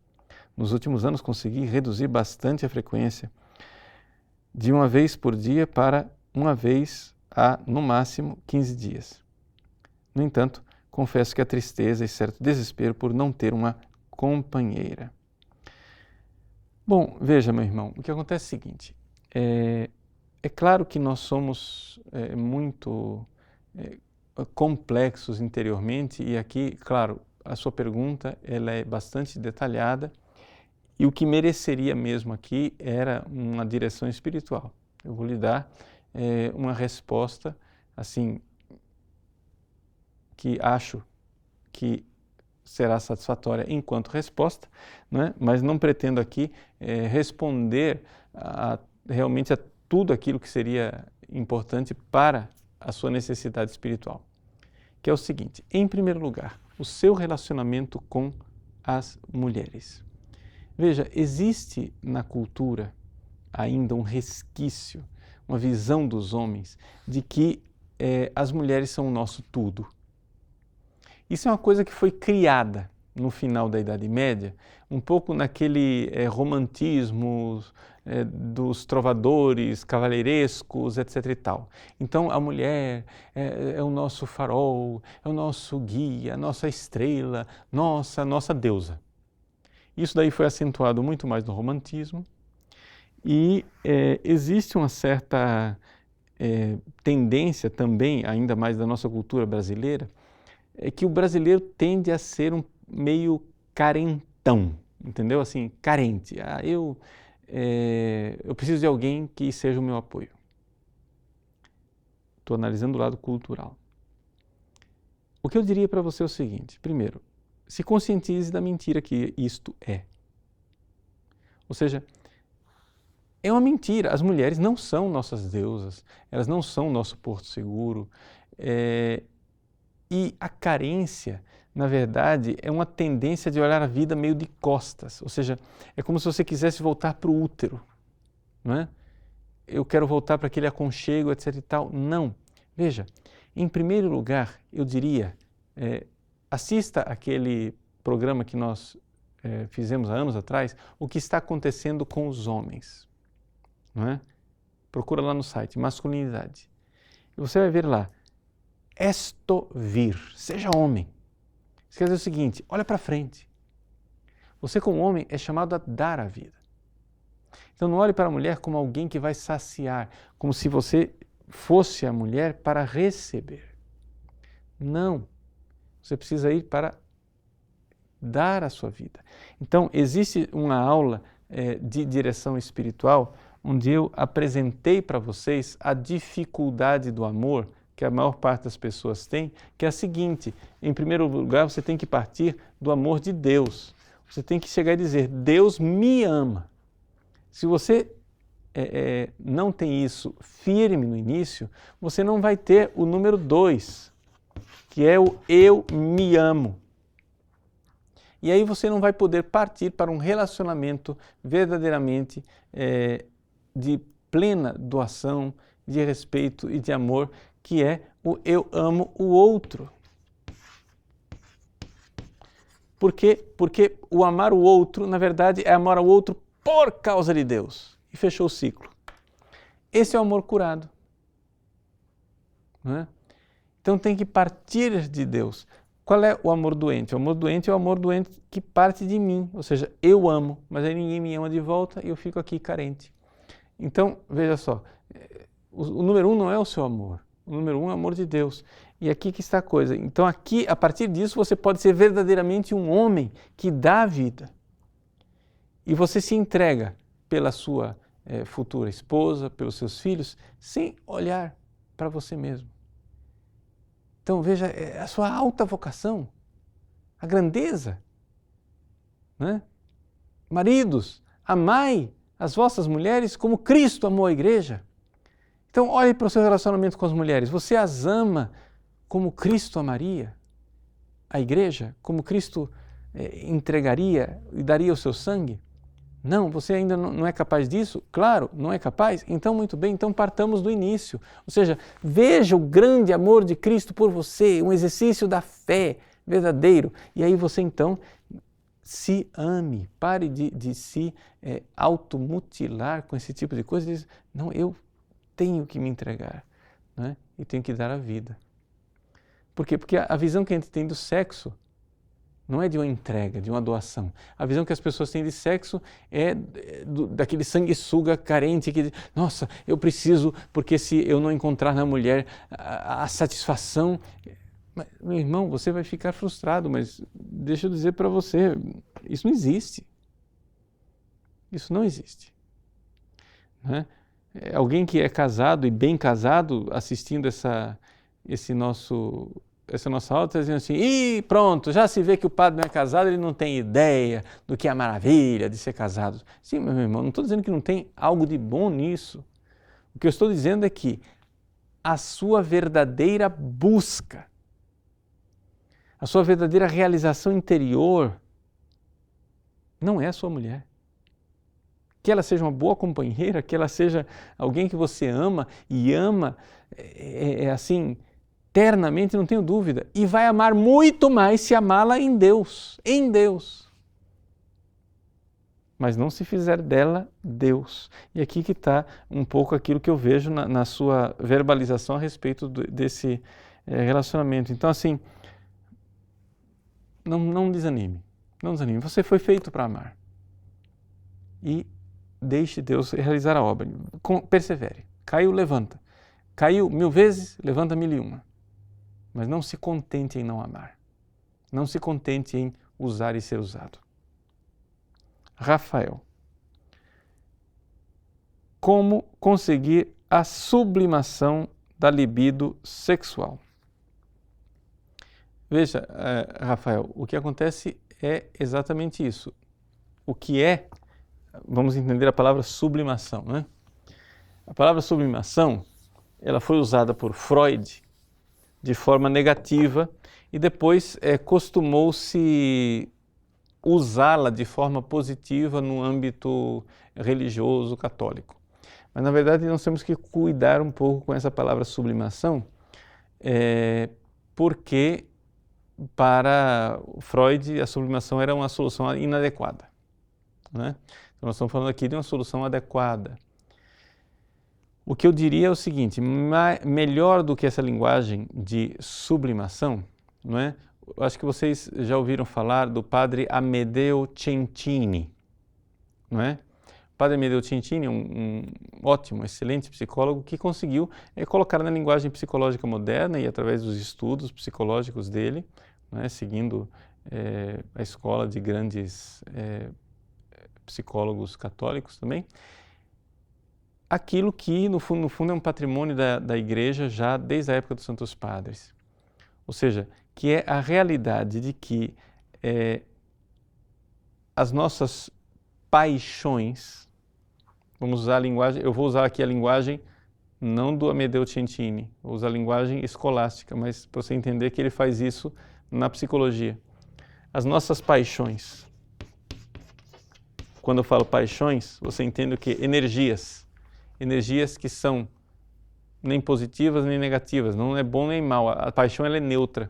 Nos últimos anos consegui reduzir bastante a frequência, de uma vez por dia para uma vez a, no máximo, 15 dias. No entanto, confesso que a tristeza e certo desespero por não ter uma companheira. Bom, veja, meu irmão, o que acontece é o seguinte, é claro que nós somos muito complexos interiormente e aqui, claro, a sua pergunta ela é bastante detalhada e o que mereceria mesmo aqui era uma direção espiritual. Eu vou lhe dar uma resposta, assim, que acho que será satisfatória enquanto resposta, né? Mas não pretendo aqui responder realmente a tudo aquilo que seria importante para a sua necessidade espiritual, que é o seguinte, em primeiro lugar, o seu relacionamento com as mulheres. Veja, existe na cultura ainda um resquício, uma visão dos homens de que as mulheres são o nosso tudo. Isso é uma coisa que foi criada no final da Idade Média, um pouco naquele romantismo dos trovadores cavalheirescos, etc. e tal. Então a mulher é o nosso farol, é o nosso guia, a nossa estrela, nossa deusa. Isso daí foi acentuado muito mais no romantismo e existe uma certa tendência também, ainda mais da nossa cultura brasileira, é que o brasileiro tende a ser um meio carentão, entendeu? Assim, carente. Eu preciso de alguém que seja o meu apoio. Estou analisando o lado cultural. O que eu diria para você é o seguinte, primeiro, se conscientize da mentira que isto é. Ou seja, é uma mentira, as mulheres não são nossas deusas, elas não são nosso porto seguro, e a carência, na verdade, é uma tendência de olhar a vida meio de costas, ou seja, é como se você quisesse voltar para o útero, não é? Eu quero voltar para aquele aconchego, etc. e tal. Não. Veja, em primeiro lugar, eu diria, assista aquele programa que nós fizemos há anos atrás, o que está acontecendo com os homens. não é? Procura lá no site, masculinidade. E você vai ver lá, esto vir, seja homem. Isso quer dizer o seguinte, olha para frente. Você como homem é chamado a dar a vida. Então não olhe para a mulher como alguém que vai saciar, como se você fosse a mulher para receber. Não, você precisa ir para dar a sua vida. Então existe uma aula de direção espiritual onde eu apresentei para vocês a dificuldade do amor que a maior parte das pessoas tem, que é a seguinte: em primeiro lugar, você tem que partir do amor de Deus. Você tem que chegar e dizer, Deus me ama. Se você não tem isso firme no início, você não vai ter o número 2, que é o eu me amo. E aí você não vai poder partir para um relacionamento verdadeiramente de plena doação, de respeito e de amor, que é o eu amo o outro. Por quê? Porque o amar o outro, na verdade, é amar o outro por causa de Deus. E fechou o ciclo. Esse é o amor curado. Não é? Então tem que partir de Deus. Qual é o amor doente? O amor doente é o amor doente que parte de mim. Ou seja, eu amo, mas aí ninguém me ama de volta e eu fico aqui carente. Então, veja só, o número 1 não é o seu amor. O número 1 é o amor de Deus. E aqui que está a coisa. Então aqui, a partir disso, você pode ser verdadeiramente um homem que dá a vida. E você se entrega pela sua futura esposa, pelos seus filhos, sem olhar para você mesmo. Então veja, a sua alta vocação, a grandeza. Né? Maridos, amai as vossas mulheres como Cristo amou a igreja. Então olhe para o seu relacionamento com as mulheres. Você as ama como Cristo amaria a igreja? Como Cristo entregaria e daria o seu sangue? Não, você ainda não é capaz disso? Claro, não é capaz? Então, muito bem, então partamos do início. Ou seja, veja o grande amor de Cristo por você, um exercício da fé verdadeiro. E aí você então se ame, pare de se automutilar com esse tipo de coisa e diz, não, eu tenho que me entregar, né? E tenho que dar a vida. Por quê? Porque a visão que a gente tem do sexo não é de uma entrega, de uma doação. A visão que as pessoas têm de sexo é daquele sanguessuga carente que diz, nossa, eu preciso, porque se eu não encontrar na mulher a satisfação... Mas, meu irmão, você vai ficar frustrado, mas deixa eu dizer para você, isso não existe. Isso não existe. Né? Alguém que é casado e bem casado, assistindo essa nossa aula, está dizendo assim, e pronto, já se vê que o padre não é casado, ele não tem ideia do que é a maravilha de ser casado. Sim, meu irmão, não estou dizendo que não tem algo de bom nisso. O que eu estou dizendo é que a sua verdadeira busca, a sua verdadeira realização interior não é a sua mulher. Que ela seja uma boa companheira, que ela seja alguém que você ama e ama assim, eternamente, não tenho dúvida. E vai amar muito mais se amá-la em Deus, em Deus. Mas não se fizer dela Deus. E aqui que está um pouco aquilo que eu vejo na sua verbalização a respeito desse relacionamento. Então, assim, não desanime, não desanime. Você foi feito para amar. E deixe Deus realizar a obra. Persevere. Caiu, levanta. Caiu 1000 vezes, levanta 1001. Mas não se contente em não amar. Não se contente em usar e ser usado. Rafael. Como conseguir a sublimação da libido sexual? Veja, Rafael, o que acontece é exatamente isso. O que é, vamos entender a palavra sublimação, né? A palavra sublimação, ela foi usada por Freud de forma negativa e depois costumou-se usá-la de forma positiva no âmbito religioso católico. Mas, na verdade, nós temos que cuidar um pouco com essa palavra sublimação, porque para Freud a sublimação era uma solução inadequada. Né? Então, nós estamos falando aqui de uma solução adequada. O que eu diria é o seguinte, melhor do que essa linguagem de sublimação, não é? Eu acho que vocês já ouviram falar do padre Amedeo Centini, não é? O padre Amedeo Centini é um ótimo, excelente psicólogo que conseguiu colocar na linguagem psicológica moderna e através dos estudos psicológicos dele, não é? Seguindo a escola de grandes psicólogos católicos também, aquilo que, no fundo, é um patrimônio da Igreja já desde a época dos Santos Padres. Ou seja, que é a realidade de que as nossas paixões, vamos usar a linguagem, eu vou usar aqui a linguagem não do Amedeo Centini, vou usar a linguagem escolástica, mas para você entender que ele faz isso na psicologia. As nossas paixões, quando eu falo paixões, você entende o que? Energias que são nem positivas nem negativas, não é bom nem mal, a paixão ela é neutra,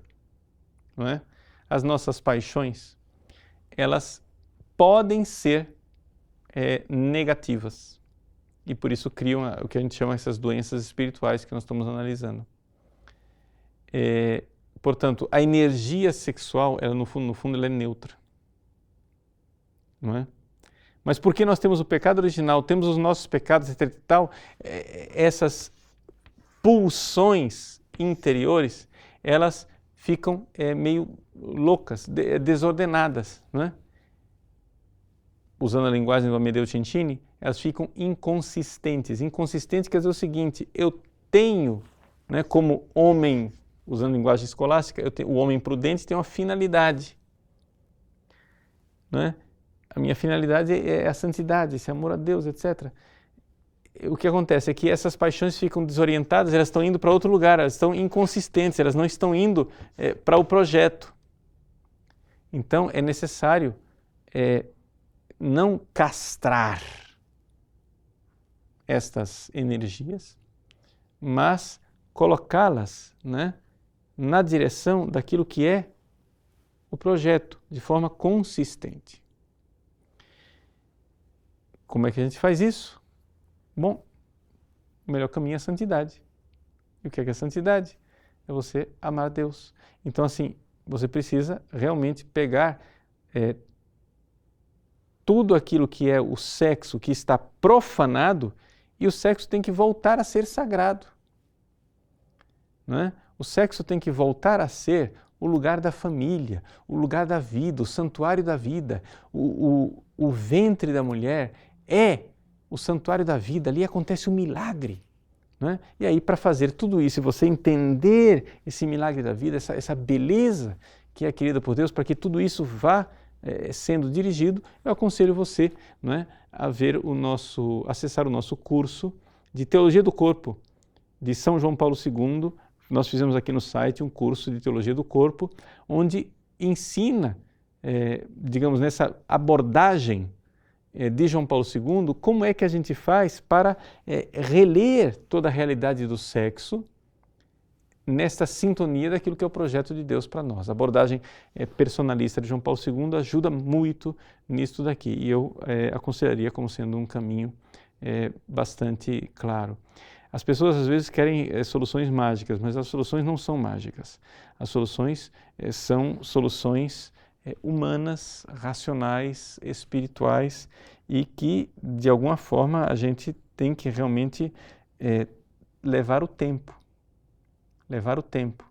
não é? As nossas paixões, elas podem ser negativas e por isso criam o que a gente chama essas doenças espirituais que nós estamos analisando. Portanto, a energia sexual, ela no fundo ela é neutra, não é? Mas porque nós temos o pecado original, temos os nossos pecados e tal, essas pulsões interiores, elas ficam meio loucas, desordenadas, não é? Usando a linguagem do Amedeo Centini, elas ficam inconsistentes. Inconsistente quer dizer o seguinte, eu tenho, né, como homem, usando a linguagem escolástica, o homem prudente tem uma finalidade, não é? A minha finalidade é a santidade, esse amor a Deus, etc. O que acontece é que essas paixões ficam desorientadas, elas estão indo para outro lugar, elas estão inconsistentes, elas não estão indo para o projeto. Então, é necessário não castrar estas energias, mas colocá-las, né, na direção daquilo que é o projeto, de forma consistente. Como é que a gente faz isso? Bom, o melhor caminho é a santidade. E o que é a santidade? É você amar a Deus. Então, assim, você precisa realmente pegar tudo aquilo que é o sexo que está profanado e o sexo tem que voltar a ser sagrado. Não é? O sexo tem que voltar a ser o lugar da família, o lugar da vida, o santuário da vida. O ventre da mulher é o santuário da vida, ali acontece um milagre. Não é? E aí, para fazer tudo isso, e você entender esse milagre da vida, essa beleza que é querida por Deus, para que tudo isso vá sendo dirigido, eu aconselho você, não é, a acessar o nosso curso de Teologia do Corpo, de São João Paulo II. Nós fizemos aqui no site um curso de Teologia do Corpo, onde ensina, digamos, nessa abordagem de João Paulo II, como é que a gente faz para reler toda a realidade do sexo nesta sintonia daquilo que é o projeto de Deus para nós. A abordagem personalista de João Paulo II ajuda muito nisso daqui e eu aconselharia como sendo um caminho bastante claro. As pessoas às vezes querem soluções mágicas, mas as soluções não são mágicas. As soluções são soluções humanas, racionais, espirituais e que, de alguma forma, a gente tem que realmente levar o tempo. Levar o tempo.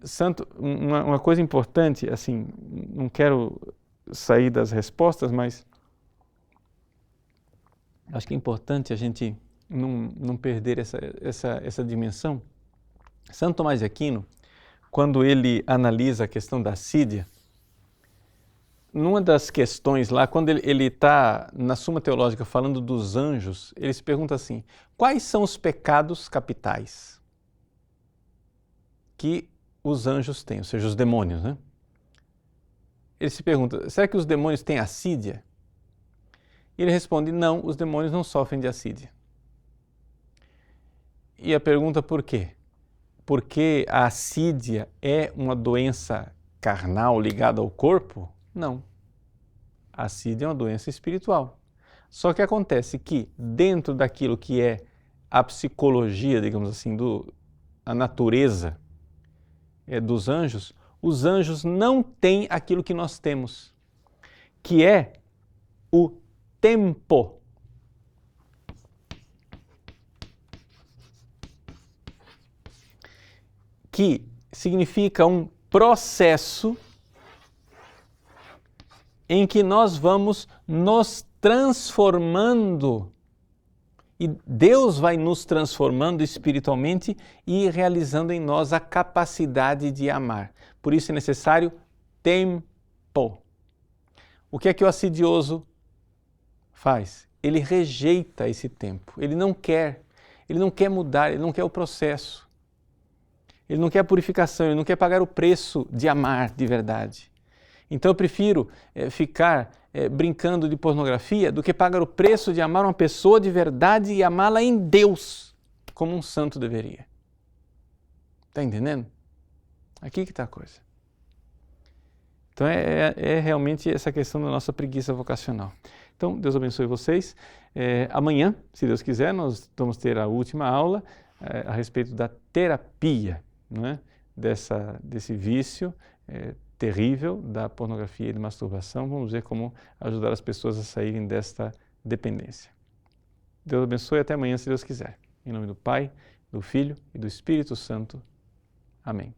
Santo, uma coisa importante, assim, não quero sair das respostas, mas acho que é importante a gente não perder essa dimensão. Santo Tomás de Aquino, quando ele analisa a questão da assídia, numa das questões lá, quando ele está na Suma Teológica falando dos anjos, ele se pergunta assim, quais são os pecados capitais que os anjos têm, ou seja, os demônios, né? Ele se pergunta, será que os demônios têm assídia? E ele responde, não, os demônios não sofrem de assídia. E a pergunta por quê? Porque a assídia é uma doença carnal ligada ao corpo? Não. A assídia é uma doença espiritual. Só que acontece que dentro daquilo que é a psicologia, digamos assim, a natureza dos anjos, os anjos não têm aquilo que nós temos, que é o tempo. Que significa um processo em que nós vamos nos transformando e Deus vai nos transformando espiritualmente e realizando em nós a capacidade de amar. Por isso é necessário tempo. O que é que o assidioso faz? Ele rejeita esse tempo, ele não quer mudar, ele não quer o processo. Ele não quer a purificação, ele não quer pagar o preço de amar de verdade. Então eu prefiro ficar brincando de pornografia do que pagar o preço de amar uma pessoa de verdade e amá-la em Deus, como um santo deveria. Está entendendo? Aqui que está a coisa. Então é realmente essa questão da nossa preguiça vocacional. Então Deus abençoe vocês. Amanhã, se Deus quiser, nós vamos ter a última aula a respeito da terapia, né, desse vício terrível da pornografia e da masturbação. Vamos ver como ajudar as pessoas a saírem desta dependência. Deus abençoe e até amanhã, se Deus quiser. Em nome do Pai, do Filho e do Espírito Santo. Amém.